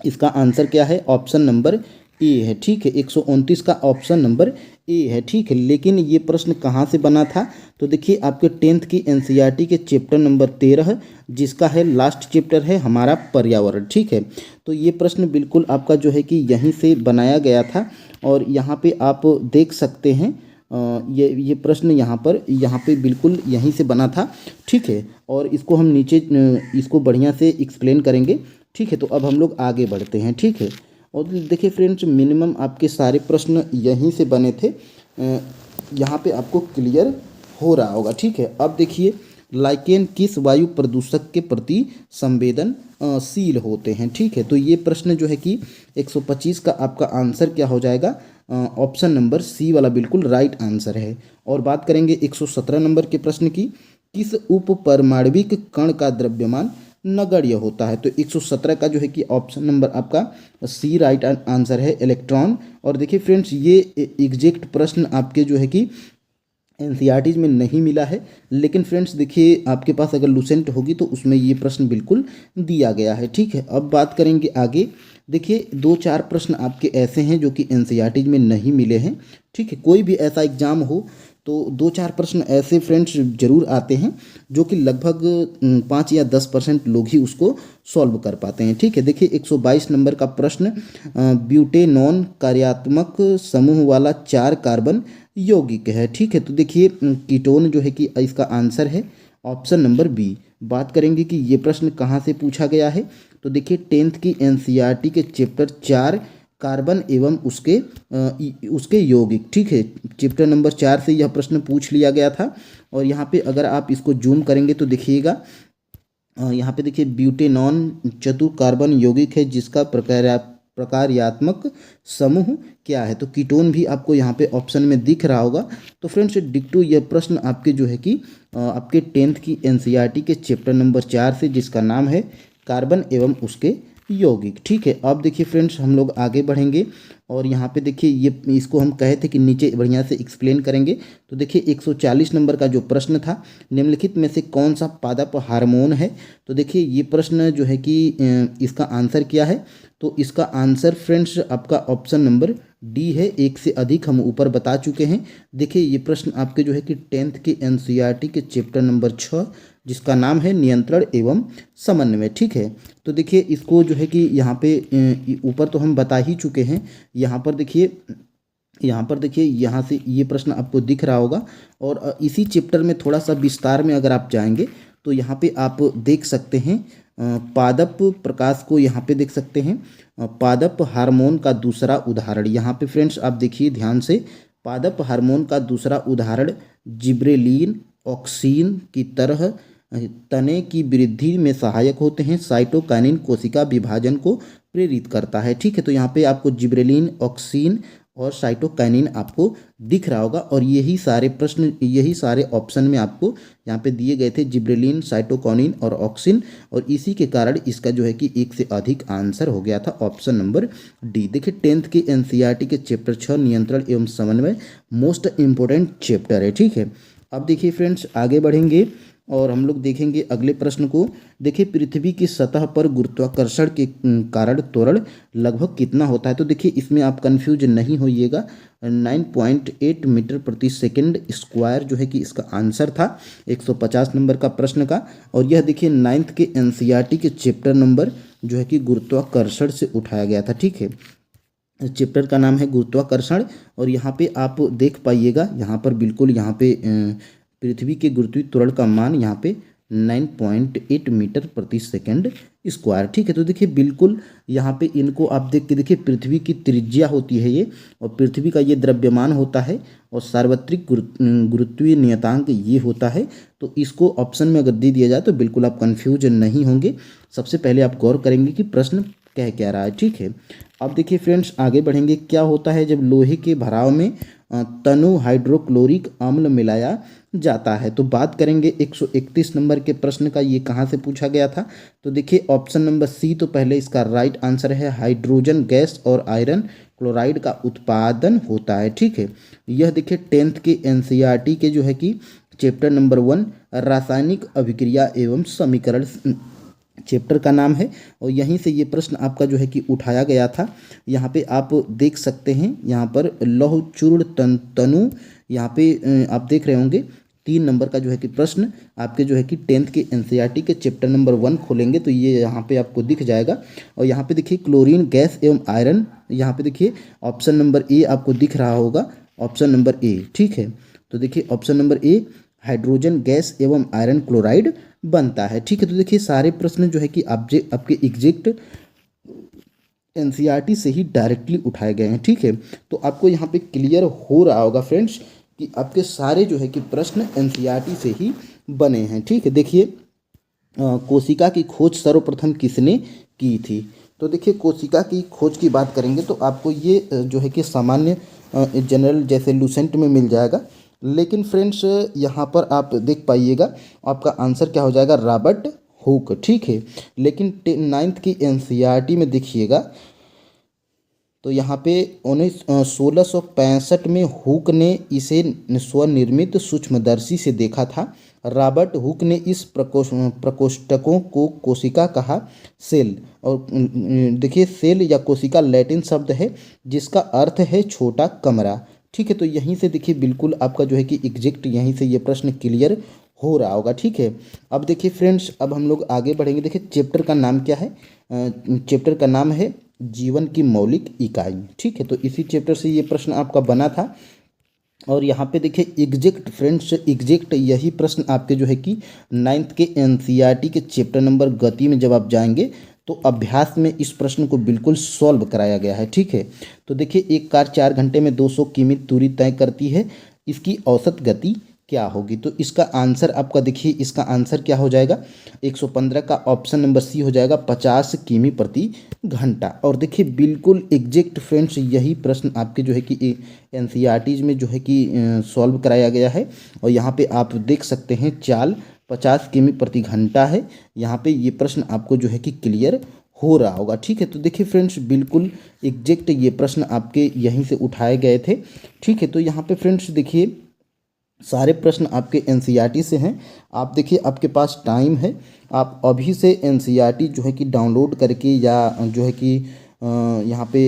Speaker 1: इसका आंसर क्या है? ऑप्शन नंबर ए है। ठीक है, 129 का ऑप्शन नंबर ए है। ठीक है, लेकिन ये प्रश्न कहाँ से बना था, तो देखिए आपके 10th की एनसीईआरटी के चैप्टर नंबर 13 जिसका है लास्ट चैप्टर है हमारा पर्यावरण। ठीक है, तो ये प्रश्न बिल्कुल आपका जो है कि यहीं से बनाया गया था, और यहाँ पे आप देख सकते हैं ये प्रश्न यहाँ पे बिल्कुल यहीं से बना था। ठीक है, और इसको हम नीचे इसको बढ़िया से एक्सप्लेन करेंगे। ठीक है, तो अब हम लोग आगे बढ़ते हैं। ठीक है, और देखिए फ्रेंड्स मिनिमम आपके सारे प्रश्न यहीं से बने थे, यहाँ पे आपको क्लियर हो रहा होगा। ठीक है, अब देखिए लाइकेन किस वायु प्रदूषक के प्रति संवेदनशील होते हैं? ठीक है, तो ये प्रश्न जो है कि 125 का आपका आंसर क्या हो जाएगा? ऑप्शन नंबर सी वाला बिल्कुल राइट आंसर है। और बात करेंगे 117 नंबर के प्रश्न की, किस उप परमाणविक कण का द्रव्यमान नगण्य होता है? तो 117 का जो है कि ऑप्शन नंबर आपका सी राइट आंसर है, इलेक्ट्रॉन। और देखिए फ्रेंड्स ये एग्जैक्ट प्रश्न आपके जो है कि एनसीईआरटीज में नहीं मिला है, लेकिन फ्रेंड्स देखिए आपके पास अगर लुसेंट होगी तो उसमें ये प्रश्न बिल्कुल दिया गया है। ठीक है, अब बात करेंगे आगे। देखिए 2-4 प्रश्न आपके ऐसे हैं जो कि एनसीईआरटीज में नहीं मिले हैं। ठीक है, कोई भी ऐसा एग्जाम हो तो 2-4 प्रश्न ऐसे फ्रेंड्स जरूर आते हैं जो कि लगभग 5 या 10% लोग ही उसको सॉल्व कर पाते हैं। ठीक है, देखिए 122 नंबर का प्रश्न, ब्यूटेनॉन कार्यात्मक समूह वाला 4 कार्बन यौगिक है। ठीक है, तो देखिए कीटोन जो है कि इसका आंसर है ऑप्शन नंबर बी। बात करेंगे कि ये प्रश्न कहाँ से पूछा गया है, तो देखिए 10th की एनसीईआरटी के चैप्टर 4 कार्बन एवं उसके यौगिक। ठीक है, चैप्टर नंबर 4 से यह प्रश्न पूछ लिया गया था। और यहाँ पे अगर आप इसको जूम करेंगे तो देखिएगा यहाँ पे देखिए ब्यूटेनॉन चतुर कार्बन यौगिक है जिसका प्रकार्यात्मक समूह क्या है? तो कीटोन भी आपको यहाँ पे ऑप्शन में दिख रहा होगा। तो फ्रेंड्स डिक्टो यह प्रश्न आपके जो है कि आपके 10th की एनसीईआरटी के चैप्टर नंबर 4 से जिसका नाम है कार्बन एवं उसके यौगिक। ठीक है, अब देखिए फ्रेंड्स हम लोग आगे बढ़ेंगे और यहाँ पे देखिए ये इसको हम कहे थे कि नीचे बढ़िया से एक्सप्लेन करेंगे। तो देखिए 140 नंबर का जो प्रश्न था, निम्नलिखित में से कौन सा पादप हार्मोन है। तो देखिए ये प्रश्न जो है कि इसका आंसर क्या है। तो इसका आंसर फ्रेंड्स आपका ऑप्शन नंबर डी है। एक से अधिक हम ऊपर बता चुके हैं। देखिए ये प्रश्न आपके जो है कि 10th के एनसीईआरटी के चैप्टर नंबर 6, जिसका नाम है नियंत्रण एवं समन्वय। ठीक है, तो देखिए इसको जो है कि यहाँ पे ऊपर तो हम बता ही चुके हैं। यहाँ पर देखिए यहाँ से ये प्रश्न आपको दिख रहा होगा। और इसी चैप्टर में थोड़ा सा विस्तार में अगर आप जाएंगे तो यहाँ पे आप देख सकते हैं पादप प्रकाश को यहाँ पे देख सकते हैं। पादप हार्मोन का दूसरा उदाहरण यहाँ पे फ्रेंड्स आप देखिए ध्यान से। पादप हार्मोन का दूसरा उदाहरण जिब्रेलिन ऑक्सीन की तरह तने की वृद्धि में सहायक होते हैं। साइटोकाइनिन कोशिका विभाजन को प्रेरित करता है। ठीक है, तो यहाँ पे आपको जिब्रेलिन ऑक्सीन और साइटोकाइनिन आपको दिख रहा होगा। और यही सारे ऑप्शन में आपको यहाँ पे दिए गए थे, जिब्रेलिन, साइटोकाइनिन और ऑक्सीन। और इसी के कारण इसका जो है कि एक से अधिक आंसर हो गया था ऑप्शन नंबर डी। देखिए 10th के एनसीईआरटी के चैप्टर 6 नियंत्रण एवं समन्वय मोस्ट इम्पोर्टेंट चैप्टर है। ठीक है, अब देखिए फ्रेंड्स आगे बढ़ेंगे और हम लोग देखेंगे अगले प्रश्न को। देखिए पृथ्वी की सतह पर गुरुत्वाकर्षण के कारण त्वरण लगभग कितना होता है। तो देखिए इसमें आप कंफ्यूज नहीं होइएगा। 9.8 मीटर प्रति सेकंड स्क्वायर जो है कि इसका आंसर था 150 नंबर का प्रश्न का। और यह देखिए 9th के एनसीईआरटी के चैप्टर नंबर जो है कि गुरुत्वाकर्षण से उठाया गया था। ठीक है, चैप्टर का नाम है गुरुत्वाकर्षण। और यहाँ पे आप देख पाइएगा, यहाँ पर बिल्कुल यहाँ पे पृथ्वी के गुरुत्वीय त्वरण का मान यहाँ पे 9.8 मीटर प्रति सेकंड स्क्वायर। ठीक है, तो देखिए बिल्कुल यहाँ पे इनको आप देख के देखिए, पृथ्वी की त्रिज्या होती है ये, और पृथ्वी का ये द्रव्यमान होता है, और सार्वत्रिक गुरुत्वीय नियतांक ये होता है। तो इसको ऑप्शन में अगर दे दिया जाए तो बिल्कुल आप कन्फ्यूज नहीं होंगे। सबसे पहले आप गौर करेंगे कि प्रश्न कह क्या रहा है। ठीक है, अब देखिए फ्रेंड्स आगे बढ़ेंगे। क्या होता है जब लोहे के भराव में तनु हाइड्रोक्लोरिक अम्ल मिलाया जाता है। तो बात करेंगे 131 नंबर के प्रश्न का, ये कहाँ से पूछा गया था। तो देखिए ऑप्शन नंबर सी तो पहले इसका राइट आंसर है। हाइड्रोजन गैस और आयरन क्लोराइड का उत्पादन होता है। ठीक है, यह देखिए 10th के एनसीईआरटी के जो है कि चैप्टर नंबर 1 रासायनिक अभिक्रिया एवं समीकरण चैप्टर का नाम है। और यहीं से ये प्रश्न आपका जो है कि उठाया गया था। यहाँ पे आप देख सकते हैं, यहाँ पर लौह चूर्ण तनु, यहाँ पे आप देख रहे होंगे 3 नंबर का जो है कि प्रश्न आपके जो है कि 10th के एनसीईआरटी के चैप्टर नंबर 1 खोलेंगे तो ये यहाँ पे आपको दिख जाएगा। और यहाँ पे देखिए क्लोरीन गैस एवं आयरन, यहाँ पे देखिए ऑप्शन नंबर ए आपको दिख रहा होगा, ऑप्शन नंबर ए। ठीक है, तो देखिए option number A hydrogen gas एवं आयरन क्लोराइड बनता है। ठीक है, तो देखिए सारे प्रश्न जो है कि आपके एग्जैक्ट एनसीईआरटी से ही डायरेक्टली उठाए गए हैं। ठीक है, तो आपको यहाँ पे क्लियर हो रहा होगा फ्रेंड्स कि आपके सारे जो है कि प्रश्न एनसीईआरटी से ही बने हैं। ठीक है, देखिए कोशिका की खोज सर्वप्रथम किसने की थी। तो देखिए कोशिका की खोज की बात करेंगे तो आपको ये जो है कि सामान्य जनरल जैसे लूसेंट में मिल जाएगा। लेकिन फ्रेंड्स यहाँ पर आप देख पाइएगा आपका आंसर क्या हो जाएगा, रॉबर्ट हुक। ठीक है, लेकिन 9th की एनसीईआरटी में देखिएगा तो यहाँ पे 1665 में हुक ने इसे स्वनिर्मित सूक्ष्मदर्शी से देखा था। रॉबर्ट हुक ने इस प्रकोष्ठकों को कोशिका कहा सेल। और देखिए सेल या कोशिका लैटिन शब्द है जिसका अर्थ है छोटा कमरा। ठीक है, तो यहीं से देखिए बिल्कुल आपका जो है कि एग्जैक्ट यहीं से ये प्रश्न क्लियर हो रहा होगा। ठीक है, अब देखिए फ्रेंड्स अब हम लोग आगे बढ़ेंगे। देखिए चैप्टर का नाम क्या है, चैप्टर का नाम है जीवन की मौलिक इकाई। ठीक है, तो इसी चैप्टर से ये प्रश्न आपका बना था। और यहाँ पे देखिए एग्जैक्ट फ्रेंड्स एग्जैक्ट यही प्रश्न आपके जो है कि 9th के एनसीईआरटी के चैप्टर नंबर गति में जब आप जाएंगे तो अभ्यास में इस प्रश्न को बिल्कुल सॉल्व कराया गया है। ठीक है, तो देखिए एक कार 4 घंटे में 200 किमी दूरी तय करती है, इसकी औसत गति क्या होगी। तो इसका आंसर आपका देखिए, इसका आंसर क्या हो जाएगा, 115 का ऑप्शन नंबर सी हो जाएगा, 50 किमी प्रति घंटा। और देखिए बिल्कुल एग्जैक्ट फ्रेंड्स यही प्रश्न आपके जो है कि एनसीईआरटी में जो है कि सॉल्व कराया गया है। और यहाँ पे आप देख सकते हैं चाल 50 किमी प्रति घंटा है। यहाँ पे ये प्रश्न आपको जो है कि क्लियर हो रहा होगा। ठीक है, तो देखिए फ्रेंड्स बिल्कुल एग्जैक्ट ये प्रश्न आपके यहीं से उठाए गए थे। ठीक है, तो यहाँ पे फ्रेंड्स देखिए सारे प्रश्न आपके एनसीईआरटी से हैं। आप देखिए आपके पास टाइम है, आप अभी से एनसीईआरटी जो है कि डाउनलोड करके या जो है कि यहाँ पे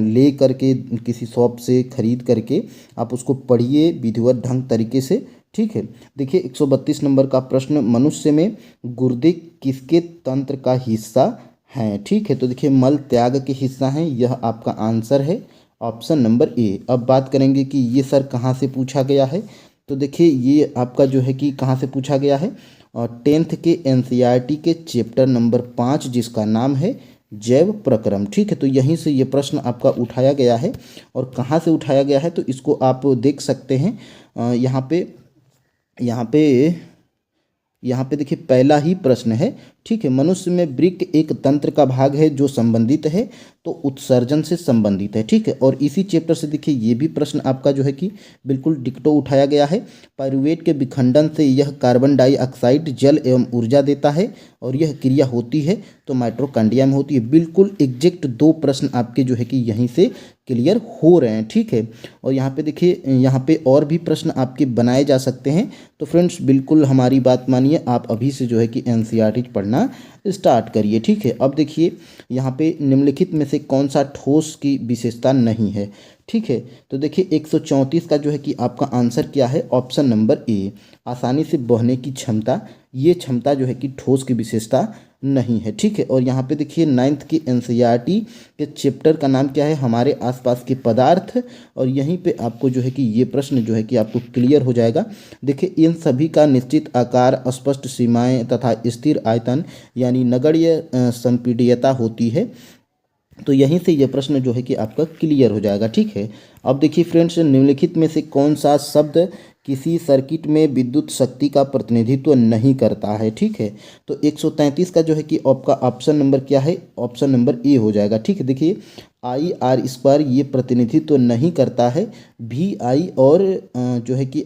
Speaker 1: ले करके किसी शॉप से ख़रीद करके आप उसको पढ़िए विधिवत ढंग तरीके से। ठीक है, देखिए 132 नंबर का प्रश्न, मनुष्य में गुर्दे किसके तंत्र का हिस्सा हैं? ठीक है, तो देखिए मल त्याग के हिस्सा हैं, यह आपका आंसर है ऑप्शन नंबर ए। अब बात करेंगे कि ये सर कहाँ से पूछा गया है, तो देखिए ये आपका जो है कि कहाँ से पूछा गया है, और 10th के एनसीईआरटी के चैप्टर नंबर 5 जिसका नाम है जैव प्रक्रम। ठीक है, तो यहीं से ये प्रश्न आपका उठाया गया है। और कहाँ से उठाया गया है तो इसको आप देख सकते हैं यहाँ पे यहाँ पे यहाँ पे देखिए पहला ही प्रश्न है। ठीक है, मनुष्य में वृक्क एक तंत्र का भाग है जो संबंधित है, तो उत्सर्जन से संबंधित है। ठीक है, और इसी चैप्टर से देखिए ये भी प्रश्न आपका जो है कि बिल्कुल डिक्टो उठाया गया है। पाइरुवेट के विखंडन से यह कार्बन डाइऑक्साइड जल एवं ऊर्जा देता है, और यह क्रिया होती है तो माइटोकॉन्ड्रिया में होती है। बिल्कुल एग्जैक्ट दो प्रश्न आपके जो है कि यहीं से क्लियर हो रहे हैं। ठीक है, और यहाँ पे देखिए यहाँ पे और भी प्रश्न आपके बनाए जा सकते हैं। तो फ्रेंड्स बिल्कुल हमारी बात मानिए, आप अभी से जो है कि एनसीईआरटी पढ़ना स्टार्ट करिए। ठीक है, अब देखिए यहाँ पे निम्नलिखित में से कौन सा ठोस की विशेषता नहीं है? ठीक है, तो देखिए 134 का जो है कि आपका आंसर क्या है, ऑप्शन नंबर ए, आसानी से बहने की क्षमता। ये क्षमता जो है कि ठोस की विशेषता नहीं है। ठीक है, और यहाँ पे देखिए 9th की एनसीईआरटी के चैप्टर का नाम क्या है, हमारे आसपास के पदार्थ, और यहीं पे आपको जो है कि ये प्रश्न जो है कि आपको क्लियर हो जाएगा। देखिए इन सभी का निश्चित आकार, स्पष्ट सीमाएं तथा स्थिर आयतन यानी नगण्य संपीड्यता होती है। तो यहीं से ये प्रश्न जो है कि आपका क्लियर हो जाएगा। ठीक है, अब देखिए फ्रेंड्स निम्नलिखित में से कौन सा शब्द किसी सर्किट में विद्युत शक्ति का प्रतिनिधित्व नहीं करता है? ठीक है, तो 133 का जो है कि आपका ऑप्शन नंबर क्या है, ऑप्शन नंबर ए हो जाएगा। ठीक है, देखिए आई आर स्क्वायर ये प्रतिनिधित्व नहीं करता है, भी आई और जो है कि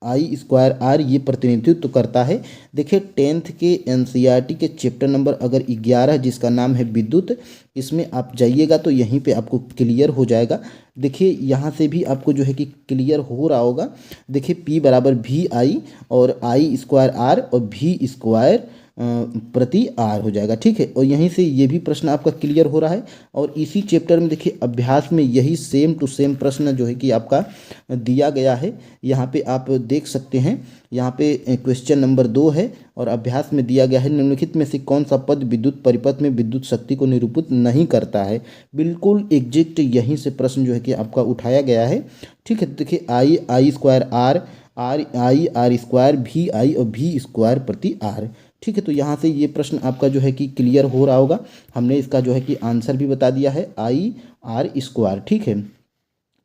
Speaker 1: आई स्क्वायर आर ये प्रतिनिधित्व करता है। देखिए 10th के एनसीईआरटी के चैप्टर नंबर अगर 11 जिसका नाम है विद्युत, इसमें आप जाइएगा तो यहीं पे आपको क्लियर हो जाएगा। देखिए यहाँ से भी आपको जो है कि क्लियर हो रहा होगा। देखिए P बराबर भी आई और आई स्क्वायर आर और भी स्क्वायर प्रति आर हो जाएगा। ठीक है, और यहीं से ये भी प्रश्न आपका क्लियर हो रहा है। और इसी चैप्टर में देखिए अभ्यास में यही सेम टू सेम प्रश्न जो है कि आपका दिया गया है। यहाँ पे आप देख सकते हैं, यहाँ पे क्वेश्चन नंबर 2 है और अभ्यास में दिया गया है, निम्नलिखित में से कौन सा पद विद्युत परिपथ में विद्युत शक्ति को निरूपित नहीं करता है? बिल्कुल एग्जैक्ट यहीं से प्रश्न जो है कि आपका उठाया गया है। ठीक है, देखिए आई स्क्वायर आर, आर स्क्वायर भी आई और भी स्क्वायर प्रति आर। ठीक है, तो यहाँ से ये प्रश्न आपका जो है कि क्लियर हो रहा होगा। हमने इसका जो है कि आंसर भी बता दिया है, आई आर स्क्वायर। ठीक है,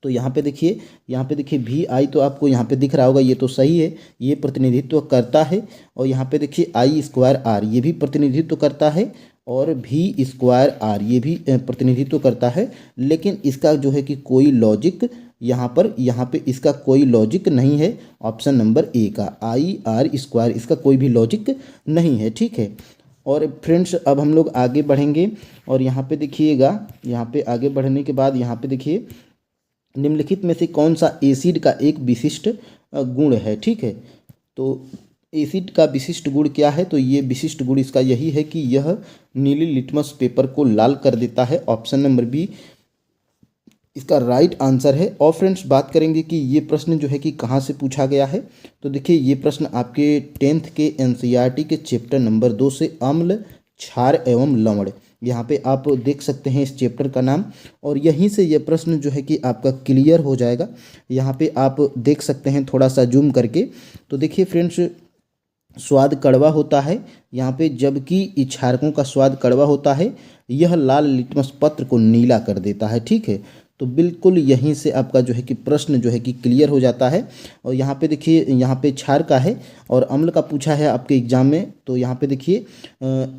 Speaker 1: तो यहाँ पे देखिए भी आई तो आपको यहाँ पे दिख रहा होगा, ये तो सही है, ये प्रतिनिधित्व करता है। और यहाँ पे देखिए आई स्क्वायर आर ये भी प्रतिनिधित्व करता है, और भी स्क्वायर आर ये भी प्रतिनिधित्व करता है। लेकिन इसका जो है कि कोई लॉजिक यहाँ पे इसका कोई लॉजिक नहीं है। ऑप्शन नंबर ए का आई आर स्क्वायर इसका कोई भी लॉजिक नहीं है। ठीक है, और फ्रेंड्स अब हम लोग आगे बढ़ेंगे, और यहाँ पे देखिएगा, यहाँ पे आगे बढ़ने के बाद यहाँ पे देखिए निम्नलिखित में से कौन सा एसिड का एक विशिष्ट गुण है? ठीक है, तो एसिड का विशिष्ट गुण क्या है, तो ये विशिष्ट गुण इसका यही है कि यह नीली लिटमस पेपर को लाल कर देता है। ऑप्शन नंबर बी इसका राइट आंसर है। और फ्रेंड्स बात करेंगे कि ये प्रश्न जो है कि कहाँ से पूछा गया है, तो देखिए ये प्रश्न आपके 10th के एनसीईआरटी के चैप्टर नंबर 2 से अम्ल, क्षार एवं लवण, यहाँ पे आप देख सकते हैं इस चैप्टर का नाम, और यहीं से ये प्रश्न जो है कि आपका क्लियर हो जाएगा। यहाँ पे आप देख सकते हैं थोड़ा सा जूम करके, तो देखिए फ्रेंड्स स्वाद कड़वा होता है यहाँ पे, जबकि क्षारकों का स्वाद कड़वा होता है। यह लाल लिटमस पत्र को नीला कर देता है। ठीक है, तो बिल्कुल यहीं से आपका जो है कि प्रश्न जो है कि क्लियर हो जाता है। और यहाँ पे देखिए यहाँ पे क्षार का है और अम्ल का पूछा है आपके एग्जाम में, तो यहाँ पे देखिए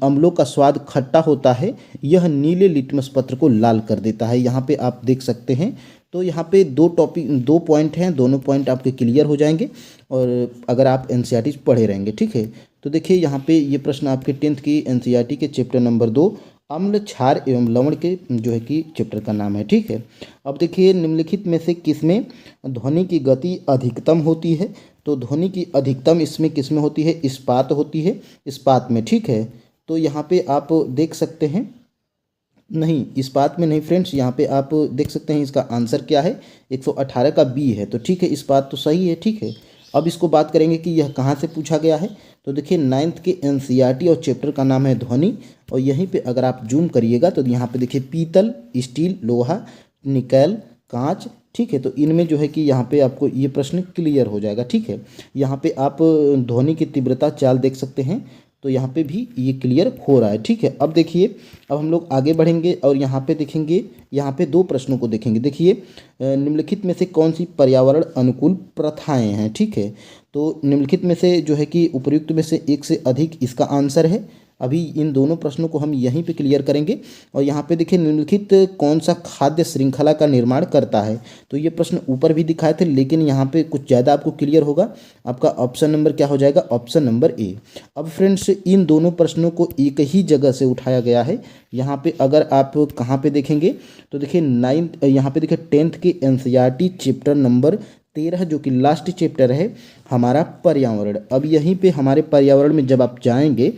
Speaker 1: अम्लों का स्वाद खट्टा होता है, यह नीले लिटमस पत्र को लाल कर देता है। यहाँ पे आप देख सकते हैं। तो यहाँ पे दो पॉइंट हैं, दोनों पॉइंट आपके क्लियर हो जाएंगे और अगर आप एनसीईआरटी पढ़े रहेंगे। ठीक है, तो देखिए यहाँ पे ये प्रश्न आपके 10th की एनसीईआरटी के चैप्टर नंबर 2 अम्ल, क्षार एवं लवण के जो है कि चैप्टर का नाम है। ठीक है, अब देखिए निम्नलिखित में से किसमें ध्वनि की गति अधिकतम होती है? तो ध्वनि की अधिकतम इसमें किसमें होती है? इस्पात होती है, इस्पात में। ठीक है, तो यहाँ पे आप देख सकते हैं, नहीं इस्पात में नहीं फ्रेंड्स, यहाँ पे आप देख सकते हैं इसका आंसर क्या है, 118 का बी है। तो ठीक है, इस्पात तो सही है। ठीक है, अब इसको बात करेंगे कि यह कहाँ से पूछा गया है। तो देखिए 9th के एनसीईआरटी और चैप्टर का नाम है ध्वनि, और यहीं पे अगर आप जूम करिएगा तो यहाँ पे देखिए पीतल, स्टील, लोहा, निकेल, कांच। ठीक है, तो इनमें जो है कि यहाँ पे आपको ये प्रश्न क्लियर हो जाएगा। ठीक है, यहाँ पे आप ध्वनि की तीव्रता चाल देख सकते हैं, तो यहाँ पे भी ये क्लियर हो रहा है। ठीक है, अब देखिए, अब हम लोग आगे बढ़ेंगे और यहाँ पे देखेंगे, यहाँ पे दो प्रश्नों को देखेंगे। देखिए निम्नलिखित में से कौन सी पर्यावरण अनुकूल प्रथाएं हैं? ठीक है, तो निम्नलिखित में से जो है कि उपर्युक्त में से एक से अधिक इसका आंसर है। अभी इन दोनों प्रश्नों को हम यहीं पे क्लियर करेंगे। और यहाँ पे देखिए निम्नलिखित कौन सा खाद्य श्रृंखला का निर्माण करता है? तो ये प्रश्न ऊपर भी दिखाए थे, लेकिन यहाँ पे कुछ ज़्यादा आपको क्लियर होगा। आपका ऑप्शन नंबर क्या हो जाएगा? Option number A. अब फ्रेंड्स इन दोनों प्रश्नों को एक ही जगह से उठाया गया है। यहाँ पे अगर आप कहाँ पे देखेंगे तो देखिए 9th, यहाँ पे देखिए 10th के एनसीईआरटी चैप्टर नंबर 13 जो कि लास्ट चैप्टर है हमारा पर्यावरण। अब यहीं पे हमारे पर्यावरण में जब आप जाएंगे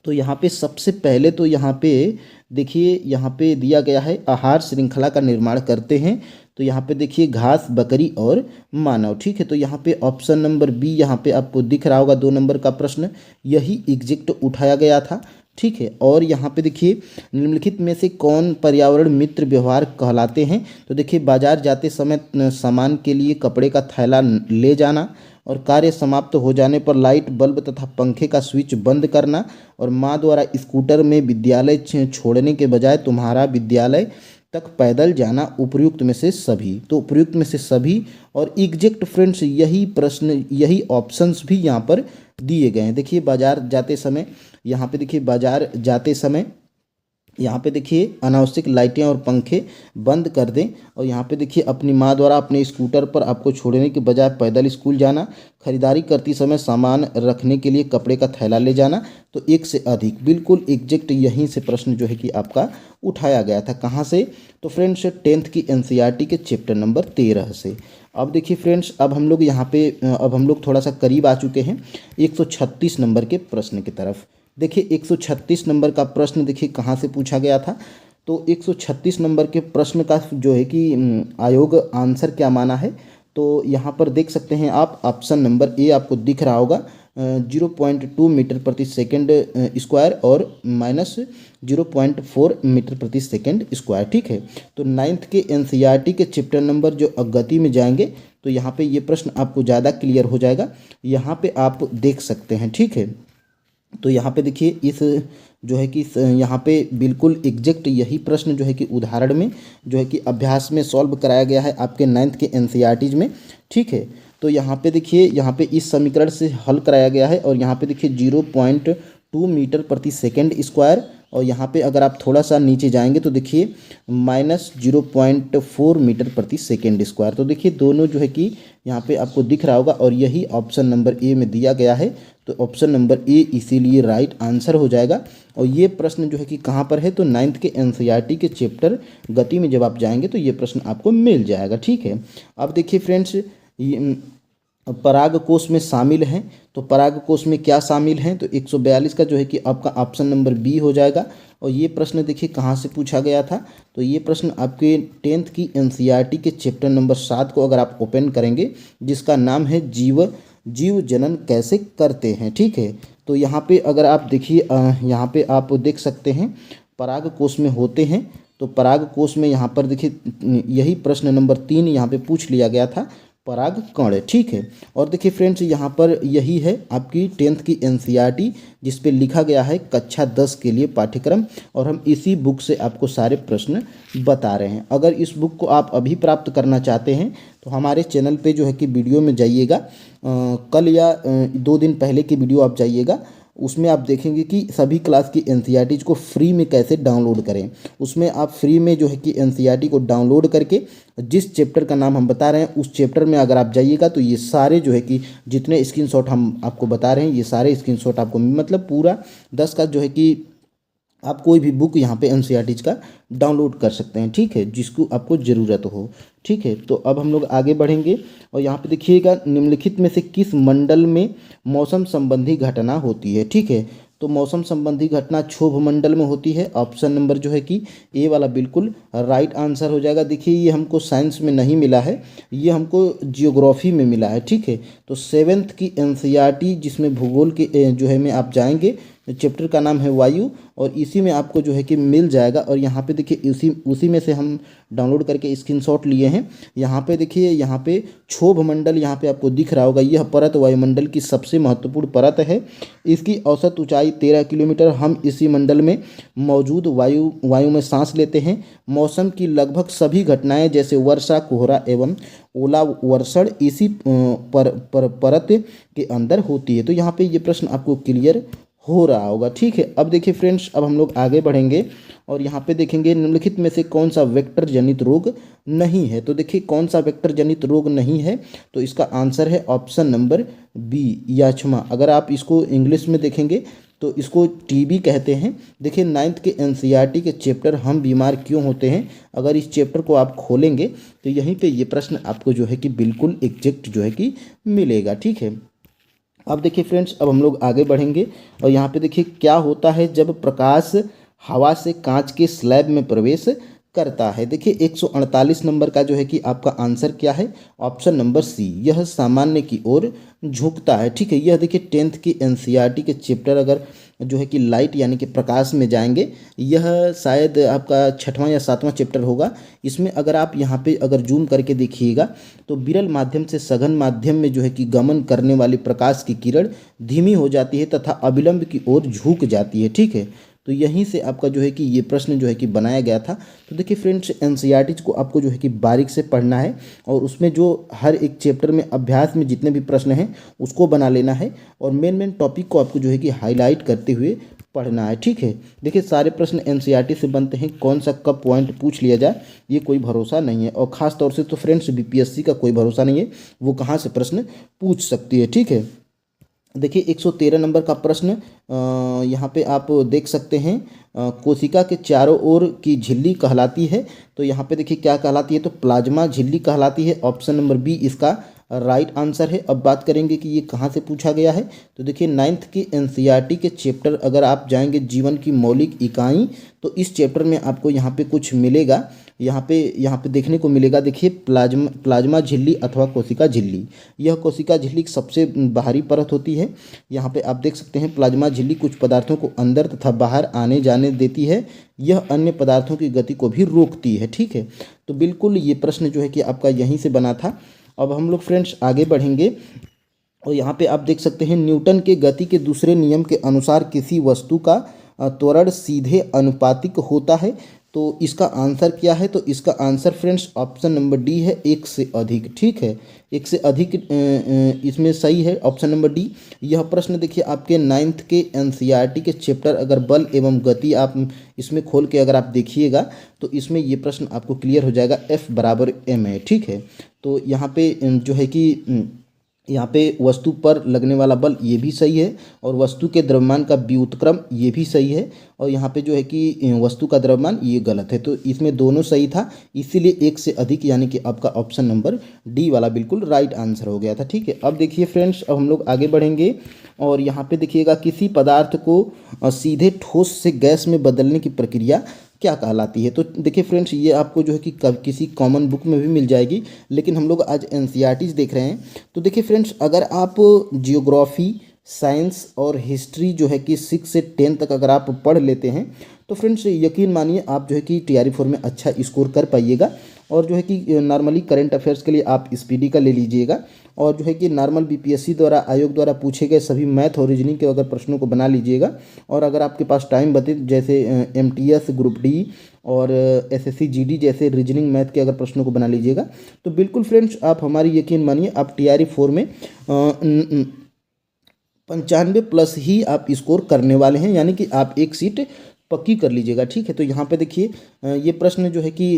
Speaker 1: तो यहाँ पे सबसे पहले तो यहाँ पे देखिए, यहाँ पे दिया गया है आहार श्रृंखला का निर्माण करते हैं। तो यहाँ पे देखिए घास, बकरी और मानव। ठीक है, तो यहाँ पे ऑप्शन नंबर बी यहाँ पे आपको दिख रहा होगा, 2 नंबर का प्रश्न यही एग्जैक्ट उठाया गया था। ठीक है, और यहाँ पे देखिए निम्नलिखित में से कौन पर्यावरण मित्र व्यवहार कहलाते हैं? तो देखिए बाजार जाते समय सामान के लिए कपड़े का थैला ले जाना, और कार्य समाप्त हो जाने पर लाइट, बल्ब तथा पंखे का स्विच बंद करना, और माँ द्वारा स्कूटर में विद्यालय छोड़ने के बजाय तुम्हारा विद्यालय तक पैदल जाना। उपर्युक्त में से सभी, तो उपर्युक्त में से सभी और एग्जैक्ट फ्रेंड्स यही प्रश्न, यही ऑप्शंस भी यहाँ पर दिए गए हैं। देखिए बाजार जाते समय, यहाँ पे देखिए बाजार जाते समय यहाँ पे देखिए अनावश्यक लाइटें और पंखे बंद कर दें, और यहाँ पे देखिए अपनी माँ द्वारा अपने स्कूटर पर आपको छोड़ने के बजाय पैदल स्कूल जाना, खरीदारी करते समय सामान रखने के लिए कपड़े का थैला ले जाना। तो एक से अधिक, बिल्कुल एग्जैक्ट यहीं से प्रश्न जो है कि आपका उठाया गया था। कहाँ से? तो फ्रेंड्स 10th की एनसीईआरटी के चैप्टर नंबर 13 से। अब देखिए फ्रेंड्स, अब हम लोग यहाँ पे अब हम लोग थोड़ा सा करीब आ चुके हैं 136 नंबर के प्रश्न की तरफ। देखिए 136 नंबर का प्रश्न देखिए कहाँ से पूछा गया था। तो 136 नंबर के प्रश्न का जो है कि आयोग आंसर क्या माना है? तो यहाँ पर देख सकते हैं आप, ऑप्शन नंबर ए आपको दिख रहा होगा, 0.2 मीटर प्रति सेकंड स्क्वायर और -0.4 मीटर प्रति सेकंड स्क्वायर। ठीक है, तो 9th के एनसीईआरटी के चैप्टर नंबर जो गति में जाएंगे तो यहाँ पे ये प्रश्न आपको ज़्यादा क्लियर हो जाएगा। यहाँ पे आप देख सकते हैं। ठीक है, तो यहाँ पे देखिए इस जो है कि यहाँ पे बिल्कुल एग्जैक्ट यही प्रश्न जो है कि उदाहरण में जो है कि अभ्यास में सॉल्व कराया गया है आपके 9th के एनसीईआरटीज में। ठीक है, तो यहाँ पे देखिए, यहाँ पे इस समीकरण से हल कराया गया है, और यहाँ पे देखिए 0.2 मीटर प्रति सेकंड स्क्वायर, और यहाँ पे अगर आप थोड़ा सा नीचे जाएंगे तो देखिए -0.4 मीटर प्रति सेकंड स्क्वायर। तो देखिए दोनों जो है कि यहाँ पे आपको दिख रहा होगा, और यही ऑप्शन नंबर ए में दिया गया है। तो ऑप्शन नंबर ए इसीलिए राइट आंसर हो जाएगा। और ये प्रश्न जो है कि कहाँ पर है? तो 9th के एनसीईआरटी के चैप्टर गति में जब आप जाएंगे तो ये प्रश्न आपको मिल जाएगा। ठीक है, अब देखिए फ्रेंड्स, पराग कोश में शामिल हैं, तो पराग कोश में क्या शामिल हैं? तो 142 का जो है कि आपका ऑप्शन नंबर बी हो जाएगा। और ये प्रश्न देखिए कहाँ से पूछा गया था? तो ये प्रश्न आपके 10th की एनसीईआरटी के चैप्टर नंबर 7 को अगर आप ओपन करेंगे, जिसका नाम है जीव जनन कैसे करते हैं। ठीक है, तो यहाँ पे अगर आप देखिए, यहाँ पे आप देख सकते हैं पराग कोश में होते हैं। तो पराग कोश में यहाँ पर देखिए यही प्रश्न नंबर 3 यहाँ पे पूछ लिया गया था, पराग कण। ठीक है, और देखिए फ्रेंड्स यहाँ पर यही है आपकी 10th की एनसीईआरटी, जिस पे लिखा गया है कक्षा 10 के लिए पाठ्यक्रम, और हम इसी बुक से आपको सारे प्रश्न बता रहे हैं। अगर इस बुक को आप अभी प्राप्त करना चाहते हैं तो हमारे चैनल पे जो है कि वीडियो में जाइएगा, कल या 2 दिन पहले की वीडियो आप जाइएगा, उसमें आप देखेंगे कि सभी क्लास की एनसीईआरटीज को फ्री में कैसे डाउनलोड करें। उसमें आप फ्री में जो है कि एनसीईआरटी को डाउनलोड करके जिस चैप्टर का नाम हम बता रहे हैं उस चैप्टर में अगर आप जाइएगा तो ये सारे जो है कि जितने स्क्रीनशॉट हम आपको बता रहे हैं, ये सारे स्क्रीनशॉट आपको, मतलब पूरा 10 का जो है कि आप कोई भी बुक यहाँ पे एनसीईआरटीज का डाउनलोड कर सकते हैं, ठीक है, जिसको आपको ज़रूरत हो। ठीक है, तो अब हम लोग आगे बढ़ेंगे और यहाँ पे देखिएगा निम्नलिखित में से किस मंडल में मौसम संबंधी घटना होती है। ठीक है, तो मौसम संबंधी घटना क्षोभ मंडल में होती है। ऑप्शन नंबर जो है कि ए वाला बिल्कुल राइट आंसर हो जाएगा। देखिए ये हमको साइंस में नहीं मिला है, ये हमको जियोग्राफी में मिला है। ठीक है, तो सेवेंथ की एनसीईआरटी जिसमें भूगोल के जो है में आप जाएंगे, चैप्टर का नाम है वायु, और इसी में आपको जो है कि मिल जाएगा। और यहाँ पे देखिए उसी में से हम डाउनलोड करके स्क्रीनशॉट लिए हैं। यहाँ पे देखिए, यहाँ पे क्षोभ मंडल यहाँ पे आपको दिख रहा होगा, यह परत वायुमंडल की सबसे महत्वपूर्ण परत है। इसकी औसत ऊंचाई 13 किलोमीटर। हम इसी मंडल में मौजूद वायु में सांस लेते हैं। मौसम की लगभग सभी घटनाएं जैसे वर्षा, कोहरा एवं ओला वर्षण इसी परत के अंदर होती है। तो यहाँ पे ये प्रश्न आपको क्लियर हो रहा होगा। ठीक है, अब देखिए फ्रेंड्स, अब हम लोग आगे बढ़ेंगे और यहाँ पे देखेंगे निम्नलिखित में से कौन सा वेक्टर जनित रोग नहीं है। तो देखिए कौन सा वेक्टर जनित रोग नहीं है, तो इसका आंसर है ऑप्शन नंबर बी, याक्षमा। अगर आप इसको इंग्लिश में देखेंगे तो इसको टीबी कहते हैं। देखिए 9th के एनसीईआरटी के चैप्टर हम बीमार क्यों होते हैं, अगर इस चैप्टर को आप खोलेंगे तो यहीं पे ये प्रश्न आपको जो है कि बिल्कुल एग्जैक्ट जो है कि मिलेगा। ठीक है, अब देखिए फ्रेंड्स, अब हम लोग आगे बढ़ेंगे और यहाँ पे देखिए क्या होता है जब प्रकाश हवा से कांच के स्लैब में प्रवेश करता है। देखिए 148 नंबर का जो है कि आपका आंसर क्या है, ऑप्शन नंबर सी, यह सामान्य की ओर झुकता है। ठीक है, यह देखिए 10th की एनसीईआरटी के चैप्टर अगर जो है कि लाइट यानी कि प्रकाश में जाएंगे, यह शायद आपका 6वां या 7वां चैप्टर होगा। इसमें अगर आप यहाँ पे अगर जूम करके देखिएगा तो विरल माध्यम से सघन माध्यम में जो है कि गमन करने वाली प्रकाश की किरण धीमी हो जाती है तथा अविलंब की ओर झुक जाती है। ठीक है, तो यहीं से आपका जो है कि ये प्रश्न जो है कि बनाया गया था। तो देखिए फ्रेंड्स, एनसीईआरटीज को आपको जो है कि बारीक से पढ़ना है और उसमें जो हर एक चैप्टर में अभ्यास में जितने भी प्रश्न हैं उसको बना लेना है और मेन टॉपिक को आपको जो है कि हाईलाइट करते हुए पढ़ना है। ठीक है, देखिए सारे प्रश्न एनसीईआरटी से बनते हैं, कौन सा कब पॉइंट पूछ लिया जाए ये कोई भरोसा नहीं है। और ख़ास तौर से तो फ्रेंड्स बीपीएससी का कोई भरोसा नहीं है, वो कहाँ से प्रश्न पूछ सकती है। ठीक है, देखिए 113 नंबर का प्रश्न यहाँ पे आप देख सकते हैं, कोशिका के चारों ओर की झिल्ली कहलाती है। तो यहाँ पे देखिए क्या कहलाती है, तो प्लाज्मा झिल्ली कहलाती है। ऑप्शन नंबर बी इसका राइट आंसर है। अब बात करेंगे कि ये कहाँ से पूछा गया है, तो देखिए 9th की एनसीईआरटी के चैप्टर अगर आप जाएंगे जीवन की मौलिक इकाई, तो इस चैप्टर में आपको यहाँ पे कुछ मिलेगा, यहाँ पे देखने को मिलेगा। देखिए प्लाज्मा झिल्ली अथवा कोशिका झिल्ली, यह कोशिका झिल्ली की सबसे बाहरी परत होती है। यहाँ पे आप देख सकते हैं प्लाज्मा झिल्ली कुछ पदार्थों को अंदर तथा बाहर आने जाने देती है, यह अन्य पदार्थों की गति को भी रोकती है। ठीक है, तो बिल्कुल ये प्रश्न जो है कि आपका यहीं से बना था। अब हम लोग फ्रेंड्स आगे बढ़ेंगे और यहाँ पे आप देख सकते हैं न्यूटन के गति के दूसरे नियम के अनुसार किसी वस्तु का त्वरण सीधे अनुपातिक होता है। तो इसका आंसर क्या है, तो इसका answer friends option number D है, एक से अधिक। ठीक है, एक से अधिक इसमें सही है ऑप्शन नंबर डी। यह प्रश्न देखिए आपके 9th के एनसीईआरटी के चैप्टर अगर बल एवं गति आप इसमें खोल के अगर आप देखिएगा तो इसमें ये प्रश्न आपको क्लियर हो जाएगा, F बराबर m है। ठीक है, तो यहाँ पे जो है कि यहाँ पे वस्तु पर लगने वाला बल ये भी सही है और वस्तु के द्रव्यमान का व्युत्क्रम ये भी सही है, और यहाँ पे जो है कि वस्तु का द्रव्यमान ये गलत है। तो इसमें दोनों सही था, इसीलिए एक से अधिक यानी कि आपका ऑप्शन नंबर डी वाला बिल्कुल राइट आंसर हो गया था। ठीक है, अब देखिए फ्रेंड्स, अब हम लोग आगे बढ़ेंगे और यहाँ पे देखिएगा किसी पदार्थ को सीधे ठोस से गैस में बदलने की प्रक्रिया क्या कहलाती है। तो देखिए फ्रेंड्स, ये आपको जो है कि किसी कॉमन बुक में भी मिल जाएगी, लेकिन हम लोग आज एनसीईआरटीज देख रहे हैं। तो देखिए फ्रेंड्स, अगर आप जियोग्राफी, साइंस और हिस्ट्री जो है कि 6 से 10 तक अगर आप पढ़ लेते हैं तो फ्रेंड्स यकीन मानिए आप जो है कि TRE 4 में अच्छा स्कोर कर पाइएगा। और जो है कि नॉर्मली करंट अफेयर्स के लिए आप स्पीडी का ले लीजिएगा और जो है कि नॉर्मल बीपीएससी द्वारा आयोग द्वारा पूछे गए सभी मैथ और रीजनिंग के अगर प्रश्नों को बना लीजिएगा। और अगर आपके पास टाइम बचे जैसे MTS ग्रुप डी और SSC GD जैसे रीजनिंग मैथ के अगर प्रश्नों को बना लीजिएगा तो बिल्कुल फ्रेंड्स आप हमारी यकीन मानिए आप TRE 4 में 95+ ही आप स्कोर करने वाले हैं, यानी कि आप एक सीट पक्की कर लीजिएगा। ठीक है, तो यहाँ पे देखिए ये प्रश्न जो है कि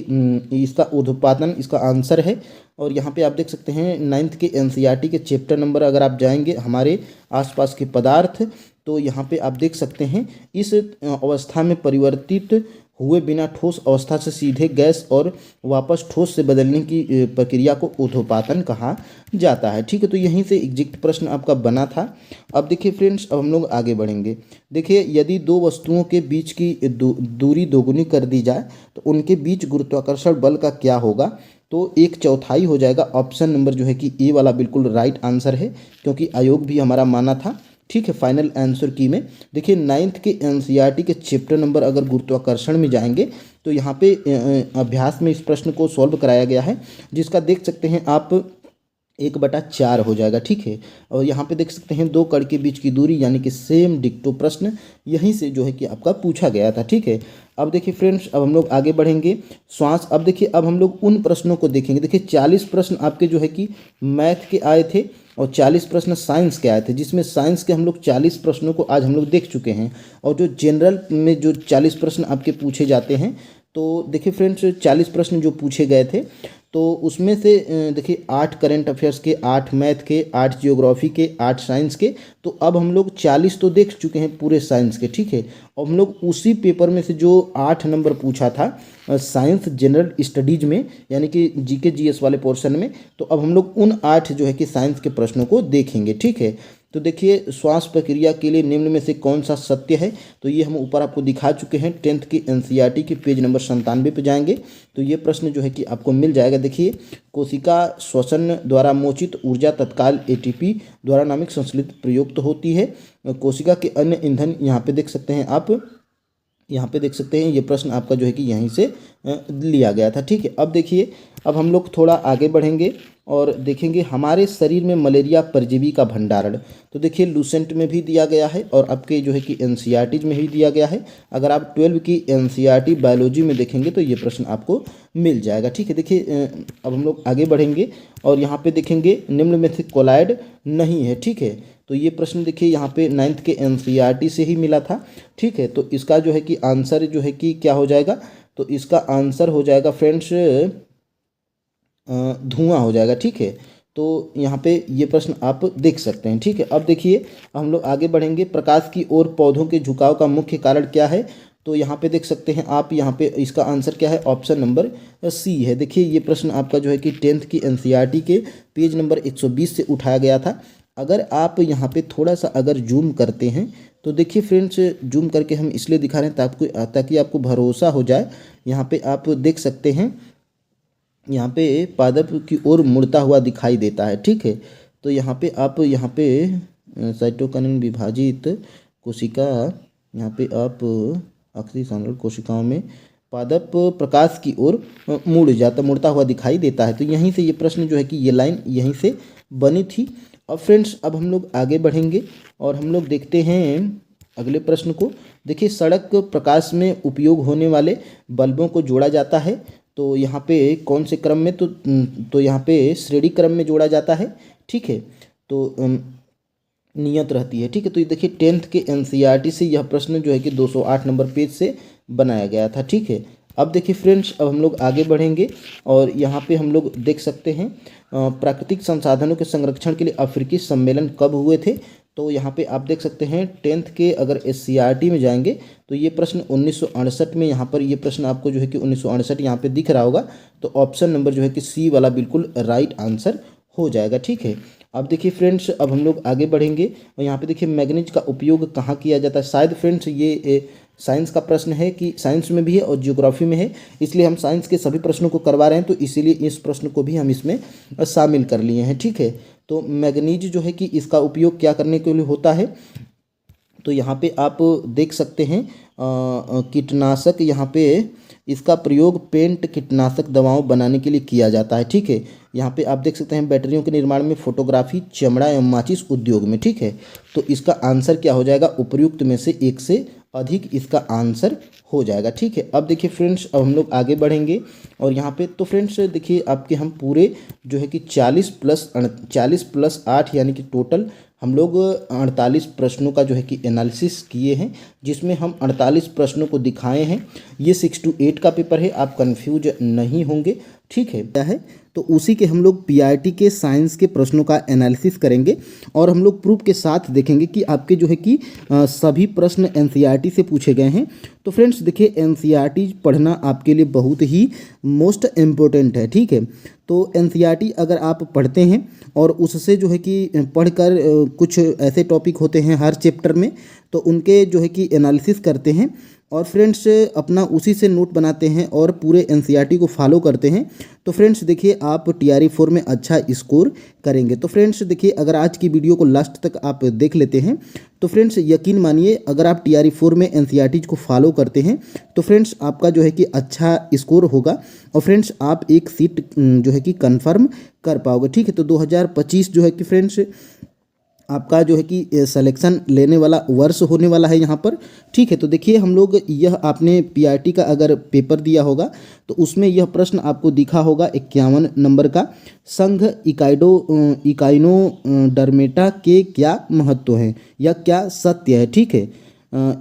Speaker 1: इसका ऊर्ध्वपातन इसका आंसर है। और यहाँ पे आप देख सकते हैं 9th के एनसीईआरटी के चैप्टर नंबर अगर आप जाएंगे हमारे आसपास के पदार्थ, तो यहाँ पे आप देख सकते हैं इस अवस्था में परिवर्तित हुए बिना ठोस अवस्था से सीधे गैस और वापस ठोस से बदलने की प्रक्रिया को ऊर्ध्वपातन कहा जाता है। ठीक है, तो यहीं से एग्जैक्ट प्रश्न आपका बना था। अब देखिए फ्रेंड्स, अब हम लोग आगे बढ़ेंगे। देखिए, यदि दो वस्तुओं के बीच की दूरी दोगुनी कर दी जाए तो उनके बीच गुरुत्वाकर्षण बल का क्या होगा? तो 1/4 हो जाएगा। ऑप्शन नंबर जो है कि ए वाला बिल्कुल राइट आंसर है, क्योंकि आयोग भी हमारा माना था। ठीक है, फाइनल आंसर की में देखिए 9th के एनसीईआरटी के चैप्टर नंबर अगर गुरुत्वाकर्षण में जाएंगे तो यहाँ पे अभ्यास में इस प्रश्न को सॉल्व कराया गया है, जिसका देख सकते हैं आप 1/4 हो जाएगा। ठीक है, और यहाँ पे देख सकते हैं दो कण के बीच की दूरी यानी कि सेम डिक्टो प्रश्न यहीं से जो है कि आपका पूछा गया था। ठीक है, अब देखिए फ्रेंड्स, अब हम लोग आगे बढ़ेंगे। श्वास, अब देखिए अब हम लोग उन प्रश्नों को देखेंगे। देखिए 40 प्रश्न आपके जो है कि मैथ के आए थे और 40 प्रश्न साइंस के आए थे, जिसमें साइंस के हम लोग 40 प्रश्नों को आज हम लोग देख चुके हैं। और जो जनरल में जो 40 प्रश्न आपके पूछे जाते हैं, तो देखिए फ्रेंड्स 40 प्रश्न जो पूछे गए थे तो उसमें से देखिए 8 करंट अफेयर्स के, 8 मैथ के, 8 जियोग्राफी के, 8 साइंस के। तो अब हम लोग 40 तो देख चुके हैं पूरे साइंस के। ठीक है, और हम लोग उसी पेपर में से जो 8 नंबर पूछा था साइंस जनरल स्टडीज में यानी कि जीके जीएस वाले पोर्शन में, तो अब हम लोग उन 8 जो है कि साइंस के प्रश्नों को देखेंगे। ठीक है, तो देखिए श्वास प्रक्रिया के लिए निम्न में से कौन सा सत्य है? तो ये हम ऊपर आपको दिखा चुके हैं। 10th की एनसीईआरटी के पेज नंबर 97 पे जाएंगे तो ये प्रश्न जो है कि आपको मिल जाएगा। देखिए, कोशिका श्वसन द्वारा मोचित ऊर्जा तत्काल एटीपी द्वारा नामिक संश्लेषित प्रयुक्त होती है। कोशिका के अन्य ईंधन यहाँ पे देख सकते हैं आप, यहाँ पे देख सकते हैं ये प्रश्न आपका जो है कि यहीं से लिया गया था। ठीक है, अब देखिए, अब हम लोग थोड़ा आगे बढ़ेंगे और देखेंगे हमारे शरीर में मलेरिया परजीवी का भंडारण। तो देखिए लूसेंट में भी दिया गया है और आपके जो है कि एनसीईआरटी में भी दिया गया है। अगर आप 12 की एनसीईआरटी बायोलॉजी में देखेंगे तो ये प्रश्न आपको मिल जाएगा। ठीक है, देखिए अब हम लोग आगे बढ़ेंगे और यहाँ पे देखेंगे निम्न में से कोलाइड नहीं है। ठीक है, तो ये प्रश्न देखिए यहाँ पे 9th के एनसीईआरटी से ही मिला था। ठीक है, तो इसका जो है कि आंसर जो है कि क्या हो जाएगा? तो इसका आंसर हो जाएगा फ्रेंड्स धुआं हो जाएगा। ठीक है, तो यहाँ पे ये प्रश्न आप देख सकते हैं। ठीक है, अब देखिए हम लोग आगे बढ़ेंगे। प्रकाश की ओर पौधों के झुकाव का मुख्य कारण क्या है? तो यहाँ पे देख सकते हैं आप, यहाँ पे इसका आंसर क्या है? ऑप्शन नंबर सी है। देखिए ये प्रश्न आपका जो है कि 10th की एनसीईआरटी के पेज नंबर 120 से उठाया गया था। अगर आप यहाँ पे थोड़ा सा अगर जूम करते हैं तो देखिए फ्रेंड्स, जूम करके हम इसलिए दिखा रहे हैं ताकि आपको भरोसा हो जाए। यहाँ पे आप देख सकते हैं, यहाँ पे पादप की ओर मुड़ता हुआ दिखाई देता है। ठीक है, तो यहाँ पे आप साइटोकिनिन विभाजित कोशिका, यहाँ पे आप अक्सी सांद्र कोशिकाओं में पादप प्रकाश की ओर मुड़ता हुआ दिखाई देता है। तो यहीं से ये प्रश्न जो है कि ये लाइन यहीं से बनी थी। अब फ्रेंड्स, अब हम लोग आगे बढ़ेंगे और हम लोग देखते हैं अगले प्रश्न को। देखिए, सड़क प्रकाश में उपयोग होने वाले बल्बों को जोड़ा जाता है। तो यहाँ पे कौन से क्रम में? तो यहाँ पे श्रेणी क्रम में जोड़ा जाता है। ठीक है, तो नियत रहती है। ठीक है, तो ये देखिए 10th के एनसीईआरटी से यह प्रश्न जो है कि 208 नंबर पेज से बनाया गया था। ठीक है, अब देखिए फ्रेंड्स, अब हम लोग आगे बढ़ेंगे और यहाँ पे हम लोग देख सकते हैं प्राकृतिक संसाधनों के संरक्षण के लिए अफ्रीकी सम्मेलन कब हुए थे? तो यहाँ पे आप देख सकते हैं 10th के अगर एससीईआरटी में जाएंगे तो ये प्रश्न 1968 में, यहाँ पर ये प्रश्न आपको जो है कि 1968 यहाँ पे दिख रहा होगा। तो ऑप्शन नंबर जो है कि सी वाला बिल्कुल राइट आंसर हो जाएगा। ठीक है, अब देखिए फ्रेंड्स, अब हम लोग आगे बढ़ेंगे और यहाँ पे देखिए मैग्नीज का उपयोग कहाँ किया जाता है? शायद फ्रेंड्स ये साइंस का प्रश्न है कि साइंस में भी है और जियोग्राफी में है, इसलिए हम साइंस के सभी प्रश्नों को करवा रहे हैं, तो इसीलिए इस प्रश्न को भी हम इसमें शामिल कर लिए हैं। ठीक है, तो मैग्नीज जो है कि इसका उपयोग क्या करने के लिए होता है? तो यहाँ पे आप देख सकते हैं कीटनाशक, यहाँ पे इसका प्रयोग पेंट कीटनाशक दवाओं बनाने के लिए किया जाता है। ठीक है, यहाँ पे आप देख सकते हैं बैटरियों के निर्माण में, फोटोग्राफी, चमड़ा एवं माचिस उद्योग में। ठीक है, तो इसका आंसर क्या हो जाएगा? उपर्युक्त में से एक से अधिक इसका आंसर हो जाएगा। ठीक है, अब देखिए फ्रेंड्स, अब हम लोग आगे बढ़ेंगे और यहाँ पे तो फ्रेंड्स देखिए आपके हम पूरे जो है कि 40 प्लस 8 यानी कि टोटल हम लोग 48 प्रश्नों का जो है कि एनालिसिस किए हैं, जिसमें हम 48 प्रश्नों को दिखाए हैं। ये 6 to 8 का पेपर है, आप कंफ्यूज नहीं होंगे। ठीक है, क्या है? तो तो उसी के हम लोग पीआरटी के साइंस के प्रश्नों का एनालिसिस करेंगे और हम लोग प्रूफ के साथ देखेंगे कि आपके जो है कि सभी प्रश्न एनसीईआरटी से पूछे गए हैं। तो फ्रेंड्स देखिए, एनसीईआरटी पढ़ना आपके लिए बहुत ही मोस्ट इम्पोर्टेंट है, ठीक है। तो एनसीईआरटी अगर आप पढ़ते हैं और उससे जो है कि पढ़कर कुछ ऐसे टॉपिक होते हैं हर चैप्टर में, तो उनके जो है कि एनालिसिस करते हैं और फ्रेंड्स अपना उसी से नोट बनाते हैं और पूरे एनसीईआरटी को फॉलो करते हैं, तो फ्रेंड्स देखिए आप टीआरई 4 में अच्छा स्कोर करेंगे। तो फ्रेंड्स देखिए, अगर आज की वीडियो को लास्ट तक आप देख लेते हैं तो फ्रेंड्स यकीन मानिए, अगर आप टीआरई 4 में एनसीईआरटी को फॉलो करते हैं तो फ्रेंड्स आपका जो है कि अच्छा स्कोर होगा और फ्रेंड्स आप एक सीट जो है कि कंफर्म कर पाओगे, ठीक है। तो 2025 जो है कि फ्रेंड्स आपका जो है कि सिलेक्शन लेने वाला वर्ष होने वाला है यहाँ पर, ठीक है। तो देखिए, हम लोग यह आपने पीआरटी का अगर पेपर दिया होगा तो उसमें यह प्रश्न आपको दिखा होगा 51 नंबर का, संघ इकाइनोडर्मेटा के क्या महत्व हैं या क्या सत्य है, ठीक है।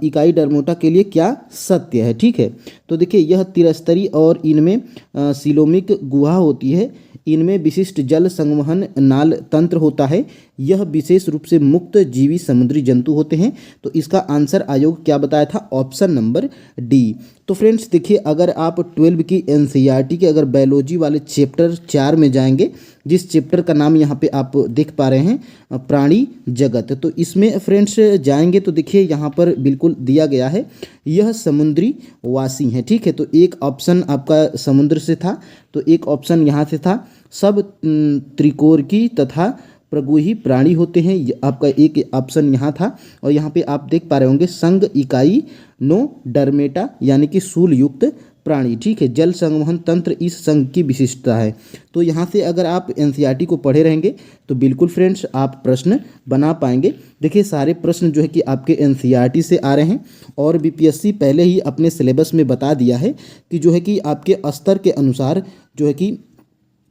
Speaker 1: इकाई डर्मोटा के लिए क्या सत्य है, ठीक है। तो देखिए, यह त्रिस्तरीय और इनमें सिलोमिक गुहा होती है, इनमें विशिष्ट जल संवहन नाल तंत्र होता है, यह विशेष रूप से मुक्त जीवी समुद्री जंतु होते हैं। तो इसका आंसर आयोग क्या बताया था? Option number D. तो फ्रेंड्स देखिए, अगर आप 12 की एनसीईआरटी के अगर बायोलॉजी वाले चैप्टर 4 में जाएंगे, जिस चैप्टर का नाम यहाँ पे आप देख पा रहे हैं प्राणी जगत, तो इसमें फ्रेंड्स जाएंगे तो देखिए यहाँ पर बिल्कुल दिया गया है, यह समुद्री वासी हैं, ठीक है। तो एक ऑप्शन आपका समुद्र से था, तो एक ऑप्शन यहाँ से था, सब त्रिकोरकी तथा प्रगुही प्राणी होते हैं, आपका एक ऑप्शन यहाँ था। और यहाँ पे आप देख पा रहे होंगे संघ इकाई नो डर्मेटा यानी कि सूल युक्त प्राणी, ठीक है। जल संवहन तंत्र इस संघ की विशिष्टता है। तो यहाँ से अगर आप एनसीईआरटी को पढ़े रहेंगे तो बिल्कुल फ्रेंड्स आप प्रश्न बना पाएंगे। देखिए, सारे प्रश्न जो है कि आपके एनसीईआरटी से आ रहे हैं और बीपीएससी पहले ही अपने सिलेबस में बता दिया है कि जो है कि आपके स्तर के अनुसार जो है कि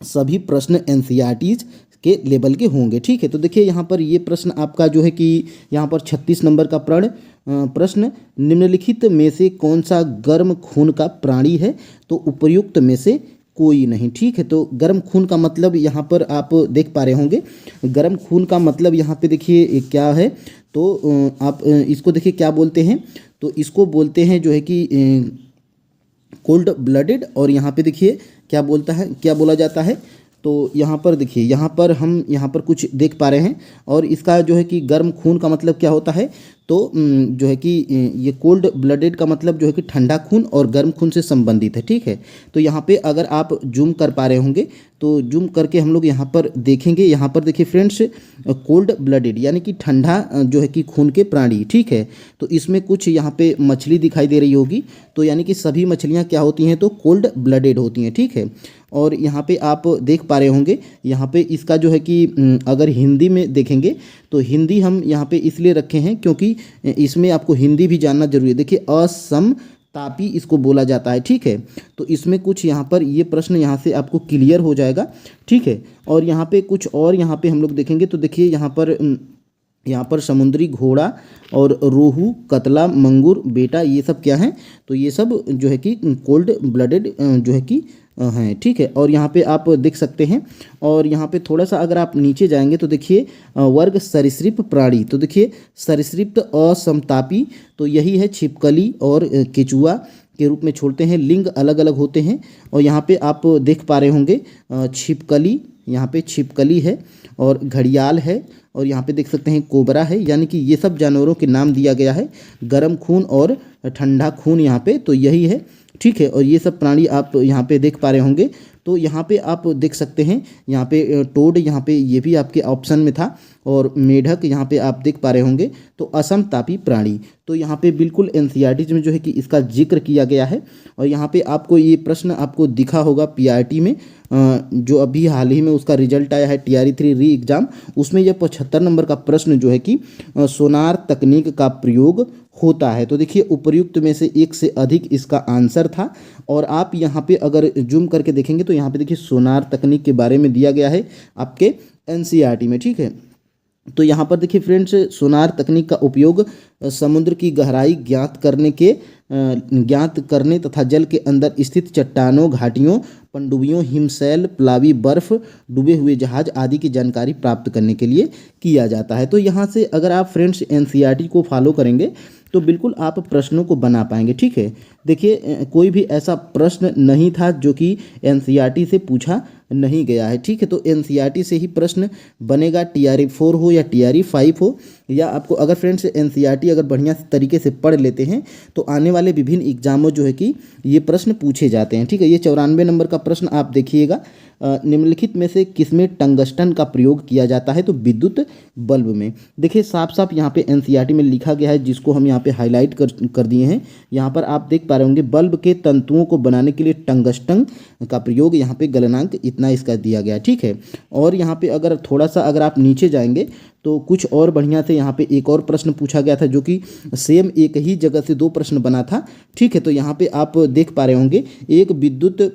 Speaker 1: सभी प्रश्न एनसीईआरटीज के लेवल के होंगे, ठीक है। तो देखिए, यहाँ पर ये प्रश्न आपका जो है कि यहाँ पर 36 नंबर का प्रश्न, निम्नलिखित में से कौन सा गर्म खून का प्राणी है? तो उपर्युक्त में से कोई नहीं, ठीक है। तो गर्म खून का मतलब यहाँ पर आप देख पा रहे होंगे, गर्म खून का मतलब यहाँ पे देखिए क्या है, तो आप इसको देखिए क्या बोलते हैं, तो इसको बोलते हैं जो है कि कोल्ड ब्लडेड। और यहाँ पे देखिए क्या बोला जाता है, तो यहाँ पर देखिए, हम यहाँ पर कुछ देख पा रहे हैं और इसका जो है कि गर्म खून का मतलब क्या होता है, तो जो है कि ये कोल्ड ब्लडेड का मतलब जो है कि ठंडा खून और गर्म खून से संबंधित है, ठीक है। तो यहाँ पे अगर आप जूम कर पा रहे होंगे तो जूम करके हम लोग यहाँ पर देखेंगे, यहाँ पर देखिए फ्रेंड्स, कोल्ड ब्लडेड यानी कि ठंडा जो है कि खून के प्राणी, ठीक है। तो इसमें कुछ यहाँ पे मछली दिखाई दे रही होगी, तो यानी कि सभी मछलियाँ क्या होती हैं, तो कोल्ड ब्लडेड होती हैं, ठीक है। और यहाँ पे आप देख पा रहे होंगे, यहाँ पे इसका जो है कि अगर हिंदी में देखेंगे तो हिंदी हम यहाँ पे इसलिए रखे हैं क्योंकि इसमें आपको हिंदी भी जानना जरूरी है। देखिए, असमतापी इसको बोला जाता है, ठीक है। तो इसमें कुछ यहाँ पर ये प्रश्न यहाँ से आपको क्लियर हो जाएगा, ठीक है। और यहाँ पे कुछ और यहाँ पे हम लोग देखेंगे तो देखिए यहाँ पर समुद्री घोड़ा और रोहू, कतला, मंगूर, बेटा, ये सब क्या हैं, तो ये सब जो है कि कोल्ड ब्लडेड जो है कि हैं, ठीक है। और यहाँ पे आप देख सकते हैं, और यहाँ पे थोड़ा सा अगर आप नीचे जाएंगे तो देखिए वर्ग सरीसृप प्राणी, तो देखिए सरीसृप असमतापी, तो यही है छिपकली और केचुआ के रूप में छोड़ते हैं, लिंग अलग अलग होते हैं। और यहाँ पे आप देख पा रहे होंगे छिपकली, यहाँ पे छिपकली है और घड़ियाल है, और यहाँ पे देख सकते हैं कोबरा है, यानी कि ये सब जानवरों के नाम दिया गया है, गर्म खून और ठंडा खून यहाँ पे, तो यही है, ठीक है। और ये सब प्राणी आप यहाँ पे देख पा रहे होंगे, तो यहाँ पे आप देख सकते हैं, यहाँ पे टोड, यहाँ पे ये भी आपके ऑप्शन में था, और मेढक यहाँ पे आप देख पा रहे होंगे, तो असमतापी प्राणी, तो यहाँ पे बिल्कुल एनसीईआरटी में जो है कि इसका जिक्र किया गया है। और यहाँ पे आपको ये प्रश्न आपको दिखा होगा पीआरटी में, जो अभी हाल ही में उसका रिजल्ट आया है टीआरई 3 री एग्ज़ाम, उसमें यह 75 नंबर का प्रश्न जो है कि सोनार तकनीक का प्रयोग होता है। तो देखिए, उपर्युक्त में से एक से अधिक इसका आंसर था। और आप यहाँ पे अगर जूम करके देखेंगे तो यहाँ पे देखिए सोनार तकनीक के बारे में दिया गया है आपके एनसीईआरटी में, ठीक है। तो यहाँ पर देखिए फ्रेंड्स, सोनार तकनीक का उपयोग समुद्र की गहराई ज्ञात करने के ज्ञात करने तथा जल के अंदर स्थित चट्टानों, घाटियों, पनडुब्बियों, हिमशैल, प्लावी बर्फ, डूबे हुए जहाज आदि की जानकारी प्राप्त करने के लिए किया जाता है। तो यहाँ से अगर आप फ्रेंड्स एनसीईआरटी को फॉलो करेंगे तो बिल्कुल आप प्रश्नों को बना पाएंगे। ठीक है, देखिए कोई भी ऐसा प्रश्न नहीं था जो कि एनसीईआरटी से पूछा नहीं गया है। ठीक है, तो एनसीईआरटी से ही प्रश्न बनेगा, टीआरई 4 हो या टीआरई 5 हो। या आपको अगर फ्रेंड्स एनसीईआरटी अगर बढ़िया तरीके से पढ़ लेते हैं तो आने वाले विभिन्न एग्जामों जो है कि ये प्रश्न पूछे जाते हैं। ठीक है, ये 94 नंबर का प्रश्न आप देखिएगा, निम्नलिखित में से किसमें टंगस्टन का प्रयोग किया जाता है? तो विद्युत बल्ब में। देखिए साफ साफ यहाँ पे एनसीईआरटी में लिखा गया है, जिसको हम यहाँ पे हाईलाइट कर दिए हैं। यहाँ पर आप देख पा रहे होंगे, बल्ब के तंतुओं को बनाने के लिए टंगस्टन का प्रयोग, यहाँ पे गलनांक इतना इसका दिया गया। ठीक है, और यहाँ पे अगर थोड़ा सा अगर आप नीचे जाएंगे तो कुछ और बढ़िया से यहाँ पे एक और प्रश्न पूछा गया था, जो कि सेम एक ही जगह से दो प्रश्न बना था। ठीक है, तो यहाँ पे आप देख पा रहे होंगे, एक विद्युत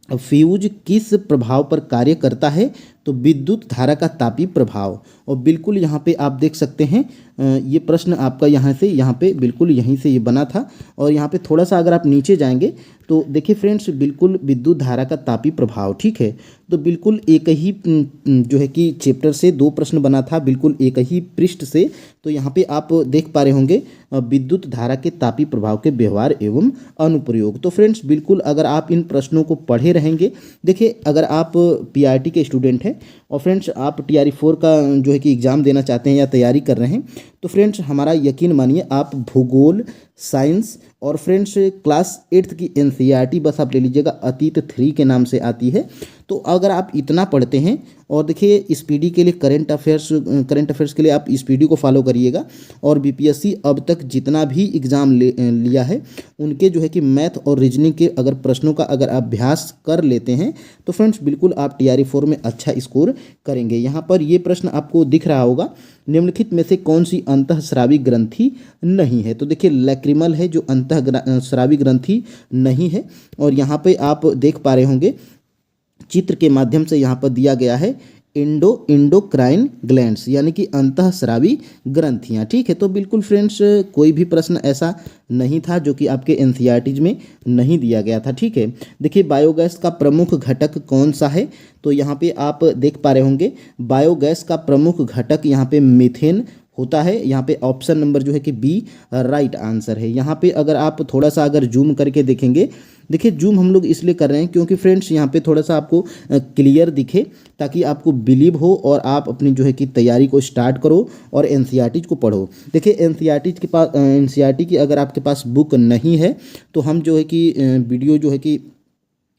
Speaker 1: फ्यूज किस प्रभाव पर कार्य करता है? तो विद्युत धारा का तापीय प्रभाव। और बिल्कुल यहाँ पे आप देख सकते हैं, ये प्रश्न आपका यहाँ से यहाँ पे बिल्कुल यहीं से ये बना था। और यहाँ पे थोड़ा सा अगर आप नीचे जाएंगे तो देखिए फ्रेंड्स, बिल्कुल विद्युत धारा का तापीय प्रभाव। ठीक है, तो बिल्कुल एक ही जो है कि चैप्टर से दो प्रश्न बना था, बिल्कुल एक ही पृष्ठ से। तो यहाँ पे आप देख पा रहे होंगे, विद्युत धारा के तापीय प्रभाव के व्यवहार एवं अनुप्रयोग। तो फ्रेंड्स बिल्कुल अगर आप इन प्रश्नों को पढ़े रहेंगे, देखिए अगर आप पीआरटी के स्टूडेंट हैं और फ्रेंड्स आप टीआरई 4 का जो है कि एग्ज़ाम देना चाहते हैं या तैयारी कर रहे हैं, तो फ्रेंड्स हमारा यकीन मानिए, आप भूगोल, साइंस और फ्रेंड्स क्लास 8th की एनसीईआरटी बस आप ले लीजिएगा, अतीत 3 के नाम से आती है। तो अगर आप इतना पढ़ते हैं, और देखिए स्पीडी के लिए करंट अफेयर्स के लिए आप स्पीडी को फॉलो करिएगा। और बीपीएससी अब तक जितना भी एग्ज़ाम लिया है, उनके जो है कि मैथ और रीजनिंग के अगर प्रश्नों का अगर अभ्यास कर लेते हैं तो फ्रेंड्स बिल्कुल आप टीआरई 4 में अच्छा स्कोर करेंगे। यहाँ पर ये प्रश्न आपको दिख रहा होगा, निम्नलिखित में से कौन सी अंतःस्रावी ग्रंथि नहीं है? तो देखिए लैक्रिमल है जो अंतःस्रावी ग्रंथि नहीं है। और यहाँ पे आप देख पा रहे होंगे, चित्र के माध्यम से यहाँ पर दिया गया है इंडोक्राइन ग्लैंड्स, यानी कि अंतःस्रावी ग्रंथियाँ। ठीक है, तो बिल्कुल फ्रेंड्स कोई भी प्रश्न ऐसा नहीं था जो कि आपके एनसीईआरटीज में नहीं दिया गया था। ठीक है, देखिए बायोगैस का प्रमुख घटक कौन सा है? तो यहाँ पे आप देख पा रहे होंगे, बायोगैस का प्रमुख घटक यहाँ पे मीथेन होता है। यहाँ पे ऑप्शन नंबर जो है कि बी राइट आंसर है। यहाँ पे अगर आप थोड़ा सा अगर जूम करके देखेंगे, देखिए जूम हम लोग इसलिए कर रहे हैं क्योंकि फ्रेंड्स यहाँ पे थोड़ा सा आपको क्लियर दिखे, ताकि आपको बिलीव हो और आप अपनी जो है कि तैयारी को स्टार्ट करो और एनसीईआरटी को पढ़ो। देखिए एनसीईआरटी की अगर आपके पास बुक नहीं है तो हम जो है कि वीडियो जो है कि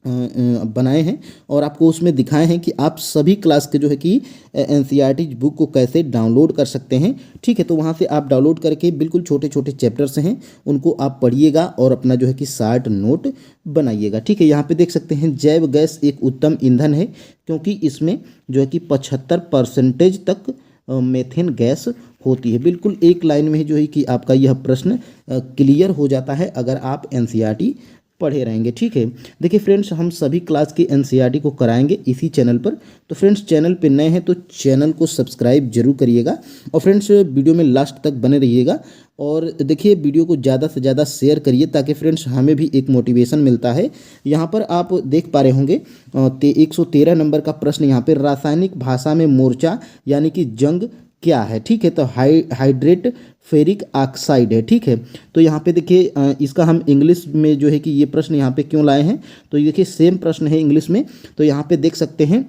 Speaker 1: बनाए हैं और आपको उसमें दिखाए हैं कि आप सभी क्लास के जो है कि एनसीईआरटी बुक को कैसे डाउनलोड कर सकते हैं। ठीक है, तो वहाँ से आप डाउनलोड करके बिल्कुल छोटे छोटे चैप्टर्स हैं, उनको आप पढ़िएगा और अपना जो है कि शार्ट नोट बनाइएगा। ठीक है, यहाँ पे देख सकते हैं, जैव गैस एक उत्तम ईंधन है क्योंकि इसमें जो है कि 75% तक मेथेन गैस होती है। बिल्कुल एक लाइन में जो है कि आपका यह प्रश्न क्लियर हो जाता है अगर आप एनसीईआरटी पढ़े रहेंगे। ठीक है, देखिए फ्रेंड्स, हम सभी क्लास की एनसीईआरटी को कराएंगे इसी चैनल पर। तो फ्रेंड्स चैनल पे नए हैं तो चैनल को सब्सक्राइब जरूर करिएगा और फ्रेंड्स वीडियो में लास्ट तक बने रहिएगा। और देखिए वीडियो को ज़्यादा से ज़्यादा शेयर करिए ताकि फ्रेंड्स हमें भी एक मोटिवेशन मिलता है। यहाँ पर आप देख पा रहे होंगे 113 नंबर का प्रश्न, यहाँ पर रासायनिक भाषा में मोर्चा यानी कि जंग क्या है? ठीक है, तो हाइड्रेट फेरिक ऑक्साइड है। ठीक है, तो यहाँ पे देखिए इसका हम इंग्लिश में जो है कि ये प्रश्न यहाँ पे क्यों लाए हैं, तो ये देखिए सेम प्रश्न है इंग्लिश में। तो यहाँ पे देख सकते हैं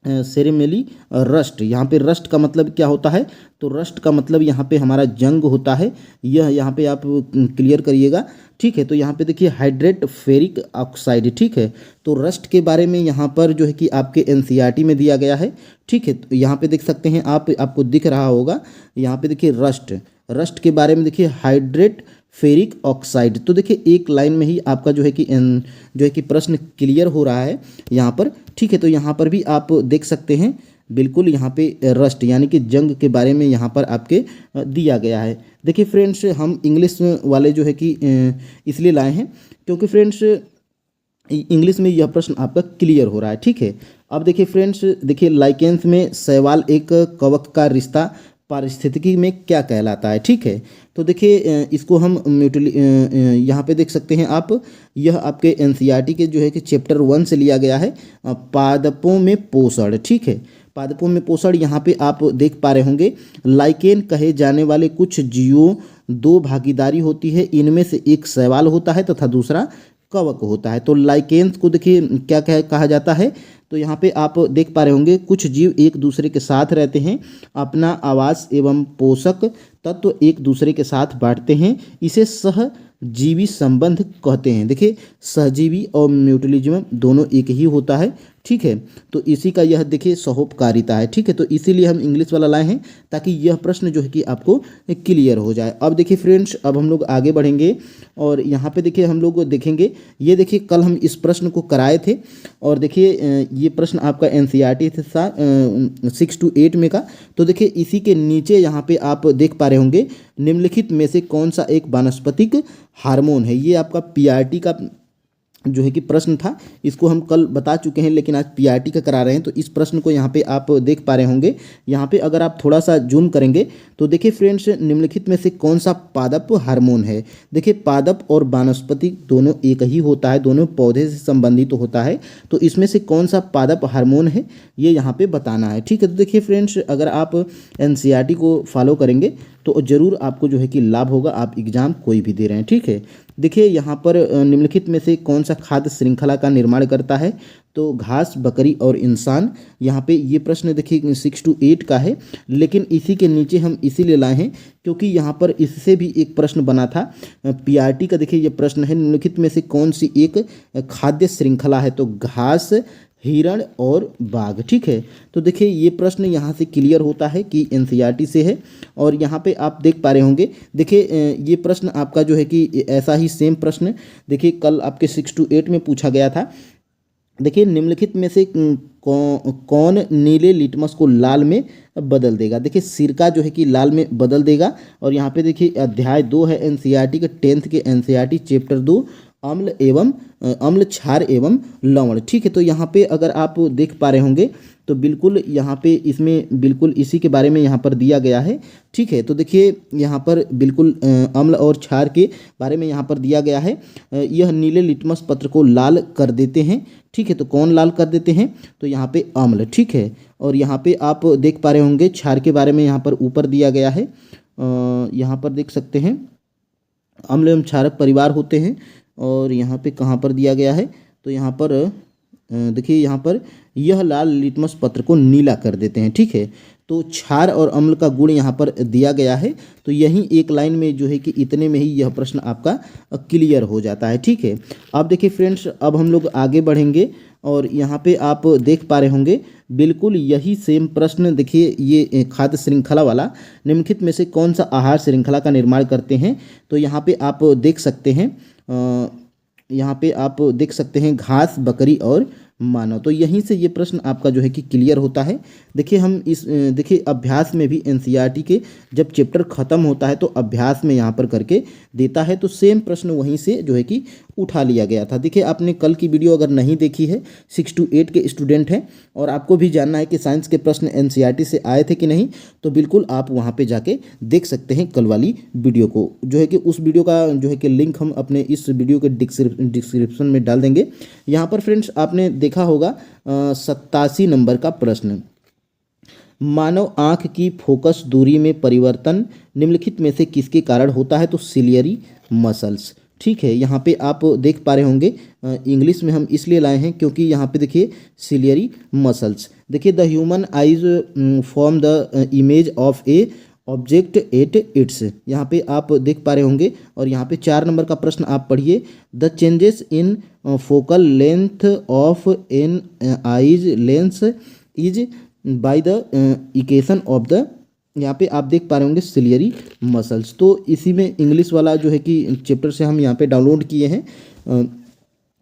Speaker 1: सेरेमली रस्ट, यहाँ पे रस्ट का मतलब क्या होता है? तो रस्ट का मतलब यहाँ पे हमारा जंग होता है, यह यहाँ पे आप क्लियर करिएगा। ठीक है, तो यहाँ पे देखिए हाइड्रेट फेरिक ऑक्साइड। ठीक है, तो रस्ट के बारे में यहाँ पर जो है कि आपके एनसीईआरटी में दिया गया है। ठीक है, तो यहाँ पे देख सकते हैं आपको दिख रहा होगा, यहाँ पे देखिए रस्ट के बारे में देखिए हाइड्रेट फेरिक ऑक्साइड। तो देखिए एक लाइन में ही आपका जो है कि प्रश्न क्लियर हो रहा है यहाँ पर। ठीक है, तो यहाँ पर भी आप देख सकते हैं, बिल्कुल यहाँ पे रस्ट यानी कि जंग के बारे में यहाँ पर आपके दिया गया है। देखिए फ्रेंड्स, हम इंग्लिश वाले जो है कि इसलिए लाए हैं क्योंकि फ्रेंड्स इंग्लिश में यह प्रश्न आपका क्लियर हो रहा है। ठीक है, अब देखिए फ्रेंड्स, देखिए लाइकेंस में शैवाल एक कवक का रिश्ता पारिस्थितिकी में क्या कहलाता है। ठीक है, तो देखिए इसको हम यहाँ पे देख सकते हैं आप, यह आपके एनसीईआरटी के जो है कि चैप्टर 1 से लिया गया है, पादपों में पोषण। ठीक है, पादपों में पोषण, यहाँ पे आप देख पा रहे होंगे लाइकेन कहे जाने वाले कुछ जीवों दो भागीदारी होती है, इनमें से एक शैवाल होता है तथा दूसरा कवक होता है। तो लाइकेन्स को देखिए क्या कहा जाता है, तो यहाँ पे आप देख पा रहे होंगे कुछ जीव एक दूसरे के साथ रहते हैं, अपना आवास एवं पोषक तत्व एक दूसरे के साथ बांटते हैं, इसे सहजीवी संबंध कहते हैं। देखिए सहजीवी और म्यूचुअलिज्म दोनों एक ही होता है। ठीक है, तो इसी का यह देखिए सहोपकारिता है। ठीक है, तो इसीलिए हम इंग्लिश वाला लाए हैं ताकि यह प्रश्न जो है कि आपको क्लियर हो जाए। अब देखिए फ्रेंड्स, अब हम लोग आगे बढ़ेंगे और यहाँ पे देखिए हम लोग देखेंगे, ये देखिए कल हम इस प्रश्न को कराए थे और देखिए ये प्रश्न आपका एनसीईआरटी था 6 to 8 में का। तो देखिए इसी के नीचे यहाँ पे आप देख पा रहे होंगे निम्नलिखित में से कौन सा एक वानस्पतिक हार्मोन है। ये आपका पीआरटी का जो है कि प्रश्न था, इसको हम कल बता चुके हैं लेकिन आज पीआरटी का करा रहे हैं। तो इस प्रश्न को यहाँ पे आप देख पा रहे होंगे, यहाँ पे अगर आप थोड़ा सा जूम करेंगे तो देखिए फ्रेंड्स निम्नलिखित में से कौन सा पादप हार्मोन है। देखिए पादप और वानस्पतिक दोनों एक ही होता है, दोनों पौधे से संबंधित होता है। तो इसमें से कौन सा पादप हार्मोन है ये यहाँ पे बताना है। ठीक है, तो देखिए फ्रेंड्स अगर आप एनसीईआरटी को फॉलो करेंगे तो ज़रूर आपको जो है कि लाभ होगा, आप एग्ज़ाम कोई भी दे रहे हैं। ठीक है, देखिए यहाँ पर निम्नलिखित में से कौन सा खाद्य श्रृंखला का निर्माण करता है, तो घास, बकरी और इंसान। यहाँ पे ये प्रश्न देखिए 6 to 8 का है, लेकिन इसी के नीचे हम इसीलिए लाए हैं क्योंकि यहाँ पर इससे भी एक प्रश्न बना था पीआरटी का। देखिए ये प्रश्न है निम्नलिखित में से कौन सी एक खाद्य श्रृंखला है, तो घास, हिरण और बाघ। ठीक है, तो देखिए ये प्रश्न यहाँ से क्लियर होता है कि एनसीईआरटी से है। और यहाँ पे आप देख पा रहे होंगे, देखिए ये प्रश्न आपका जो है कि ऐसा ही सेम प्रश्न देखिए कल आपके 6 to 8 में पूछा गया था। देखिए निम्नलिखित में से कौन नीले लिटमस को लाल में बदल देगा। देखिए सिरका जो है कि लाल में बदल देगा। और यहाँ पे देखिए अध्याय 2 है एनसीईआरटी के 10th के एनसीईआरटी चैप्टर 2 अम्ल, क्षार एवं लवण। ठीक है, तो यहाँ पे अगर आप देख पा रहे होंगे तो बिल्कुल यहाँ पे इसमें बिल्कुल इसी के बारे में यहाँ पर दिया गया है। ठीक है, तो देखिए यहाँ पर बिल्कुल अम्ल और क्षार के बारे में यहाँ पर दिया गया है। यह नीले लिटमस पत्र को लाल कर देते हैं। ठीक है, तो कौन लाल कर देते हैं, तो यहाँ पे अम्ल। ठीक है, और यहाँ पे आप देख पा रहे होंगे क्षार के बारे में यहाँ पर ऊपर दिया गया है, यहाँ पर देख सकते हैं अम्ल एवं क्षारक परिवार होते हैं। और यहाँ पे कहाँ पर दिया गया है, तो यहाँ पर देखिए यहाँ पर यह लाल लिटमस पत्र को नीला कर देते हैं। ठीक है, तो क्षार और अम्ल का गुण यहाँ पर दिया गया है। तो यही एक लाइन में जो है कि इतने में ही यह प्रश्न आपका क्लियर हो जाता है। ठीक है, अब देखिए फ्रेंड्स अब हम लोग आगे बढ़ेंगे और यहाँ पे आप देख पा रहे होंगे बिल्कुल यही सेम प्रश्न। देखिए ये खाद्य श्रृंखला वाला, निम्नलिखित में से कौन सा आहार श्रृंखला का निर्माण करते हैं, तो यहाँ पे आप देख सकते हैं यहाँ पे आप देख सकते हैं घास, बकरी और मानव। तो यहीं से ये प्रश्न आपका जो है कि क्लियर होता है। देखिए हम इस देखिए अभ्यास में भी एनसीईआरटी के जब चैप्टर ख़त्म होता है तो अभ्यास में यहाँ पर करके देता है, तो सेम प्रश्न वहीं से जो है कि उठा लिया गया था। देखिए आपने कल की वीडियो अगर नहीं देखी है, 6 to 8 के स्टूडेंट हैं और आपको भी जानना है कि साइंस के प्रश्न एनसीईआरटी से आए थे कि नहीं, तो बिल्कुल आप वहाँ पे जाके देख सकते हैं कल वाली वीडियो को। जो है कि उस वीडियो का जो है कि लिंक हम अपने इस वीडियो के डिस्क्रिप्शन में डाल देंगे। यहाँ पर फ्रेंड्स आपने देखा होगा 87 नंबर का प्रश्न, मानव आँख की फोकस दूरी में परिवर्तन निम्नलिखित में से किसके कारण होता है, तो सिलियरी मसल्स। ठीक है, यहाँ पे आप देख पा रहे होंगे इंग्लिश में हम इसलिए लाए हैं क्योंकि यहाँ पे देखिए सिलियरी मसल्स। देखिए the human highs form the image of A object at its, यहाँ पे आप देख पा रहे होंगे। और यहाँ पे 4 नंबर का प्रश्न आप पढ़िए, the changes in focal length of an eye's lens is by the equation of the, यहाँ पे आप देख पा रहे होंगे सिलियरी मसल्स। तो इसी में इंग्लिश वाला जो है कि चैप्टर से हम यहाँ पे डाउनलोड किए हैं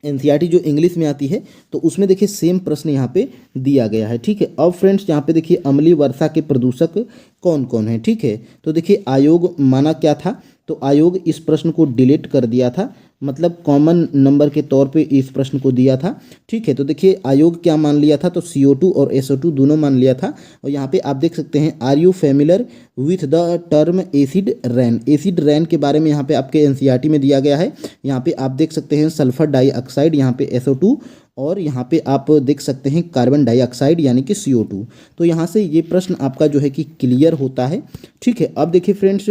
Speaker 1: एनसीईआरटी जो इंग्लिश में आती है, तो उसमें देखिए सेम प्रश्न यहाँ पे दिया गया है। ठीक है, अब फ्रेंड्स यहाँ पे देखिए अम्लीय वर्षा के प्रदूषक कौन कौन है। ठीक है, तो देखिए आयोग माना क्या था, तो आयोग इस प्रश्न को डिलीट कर दिया था मतलब कॉमन नंबर के तौर पे इस प्रश्न को दिया था। ठीक है, तो देखिए आयोग क्या मान लिया था, तो CO2 और SO2 दोनों मान लिया था। और यहाँ पे आप देख सकते हैं, are you familiar with the term acid rain. Acid rain के बारे में यहाँ पे आपके NCERT में दिया गया है। यहाँ पे आप देख सकते हैं सल्फर डाइऑक्साइड, यहाँ पे SO2, और यहाँ पे आप देख सकते हैं कार्बन डाइऑक्साइड यानी कि CO2। तो यहाँ से ये प्रश्न आपका जो है कि क्लियर होता है। ठीक है, अब देखिए फ्रेंड्स,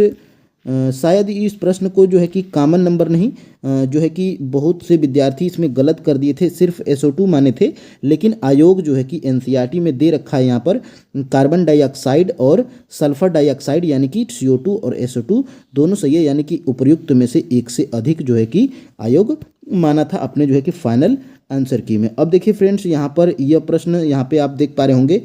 Speaker 1: शायद इस प्रश्न को जो है कि कॉमन नंबर नहीं, जो है कि बहुत से विद्यार्थी इसमें गलत कर दिए थे, सिर्फ SO2 माने थे। लेकिन आयोग जो है कि NCERT में दे रखा है यहाँ पर कार्बन डाइऑक्साइड और सल्फर डाइऑक्साइड यानी कि CO2 और SO2 दोनों सही है, यानी कि उपर्युक्त में से एक से अधिक जो है कि आयोग माना था अपने जो है कि फाइनल आंसर की में। अब देखिए फ्रेंड्स, यहाँ पर यह प्रश्न यहाँ पे आप देख पा रहे होंगे,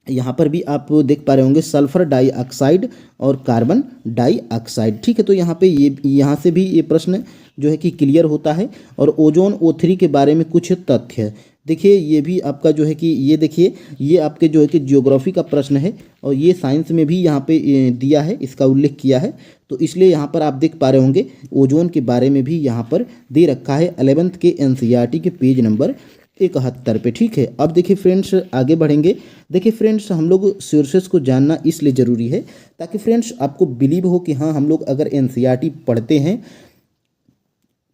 Speaker 1: यहाँ पर भी आप देख पा रहे होंगे सल्फर डाइऑक्साइड और कार्बन डाइऑक्साइड। ठीक है, तो यहाँ पे यहाँ से भी ये प्रश्न जो है कि क्लियर होता है। और ओजोन O3 के बारे में कुछ तथ्य देखिए, ये भी आपका जो है कि ये देखिए, ये आपके जो है कि जियोग्राफी का प्रश्न है, और ये साइंस में भी यहाँ पे दिया है, इसका उल्लेख किया है। तो इसलिए यहाँ पर आप देख पा रहे होंगे ओजोन के बारे में भी यहाँ पर दे रखा है 11th के NCERT के पेज नंबर 71 पे। ठीक है, अब देखिए फ्रेंड्स आगे बढ़ेंगे। देखिए फ्रेंड्स, हम लोग सोर्सेस को जानना इसलिए ज़रूरी है ताकि फ्रेंड्स आपको बिलीव हो कि हाँ, हम लोग अगर NCERT पढ़ते हैं,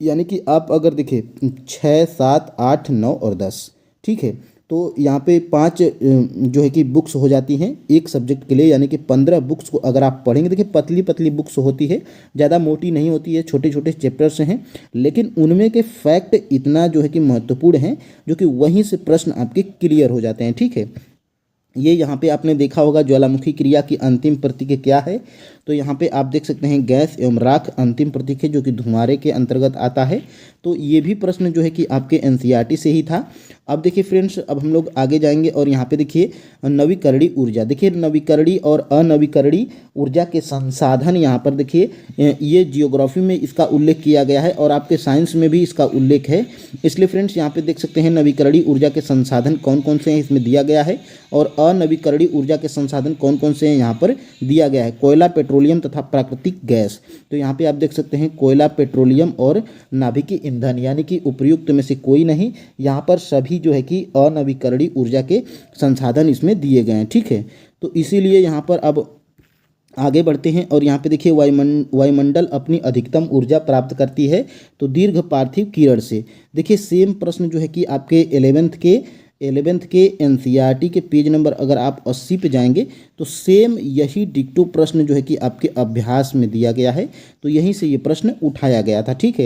Speaker 1: यानी कि आप अगर देखिए 6, 7, 8, 9 और 10, ठीक है, तो यहाँ पे 5 जो है कि बुक्स हो जाती हैं एक सब्जेक्ट के लिए, यानी कि 15 बुक्स को अगर आप पढ़ेंगे। देखिए पतली पतली बुक्स होती है, ज़्यादा मोटी नहीं होती है, छोटे छोटे चैप्टर्स हैं, लेकिन उनमें के फैक्ट इतना जो है कि महत्वपूर्ण हैं, जो कि वहीं से प्रश्न आपके क्लियर हो जाते हैं। ठीक है, ये यहाँ पे आपने देखा होगा ज्वालामुखी क्रिया की अंतिम प्रतीक क्या है, तो यहाँ पे आप देख सकते हैं गैस एवं राख अंतिम प्रतीक है, जो कि धुआंरे के अंतर्गत आता है। तो ये भी प्रश्न जो है कि आपके NCERT से ही था। अब देखिए फ्रेंड्स, अब हम लोग आगे जाएंगे और यहाँ पे देखिए नवीकरणीय ऊर्जा। देखिए नवीकरणीय और अनवीकरणीय ऊर्जा के संसाधन, यहाँ पर देखिए ये जियोग्राफी में इसका उल्लेख किया गया है और आपके साइंस में भी इसका उल्लेख है। इसलिए फ्रेंड्स यहाँ पे देख सकते हैं नवीकरणीय ऊर्जा के संसाधन कौन कौन से हैं इसमें दिया गया है, और अनवीकरणीय ऊर्जा के संसाधन कौन कौन से हैं यहाँ पर दिया गया है। कोयला, पेट्रोलियम तथा प्राकृतिक गैस। तो यहाँ पे आप देख सकते हैं कोयला, पेट्रोलियम और नाभिकीय ईंधन, यानी कि उपयुक्त में से कोई नहीं, यहाँ पर सभी जो है कि अनवीकरणीय ऊर्जा के संसाधन इसमें दिए गए हैं। ठीक है, तो इसीलिए यहाँ पर अब आगे बढ़ते हैं और यहाँ पे देखिए वायुमंडल अपनी अधिकतम ऊर्जा प्राप्त करती है तो दीर्घ पार्थिव किरण से। देखिए सेम प्रश्न जो है कि आपके 11th के NCERT के पेज नंबर अगर आप 80 पे जाएंगे तो सेम यही डिक्टो प्रश्न जो है कि आपके अभ्यास में दिया गया है, तो यहीं से ये प्रश्न उठाया गया था। ठीक है।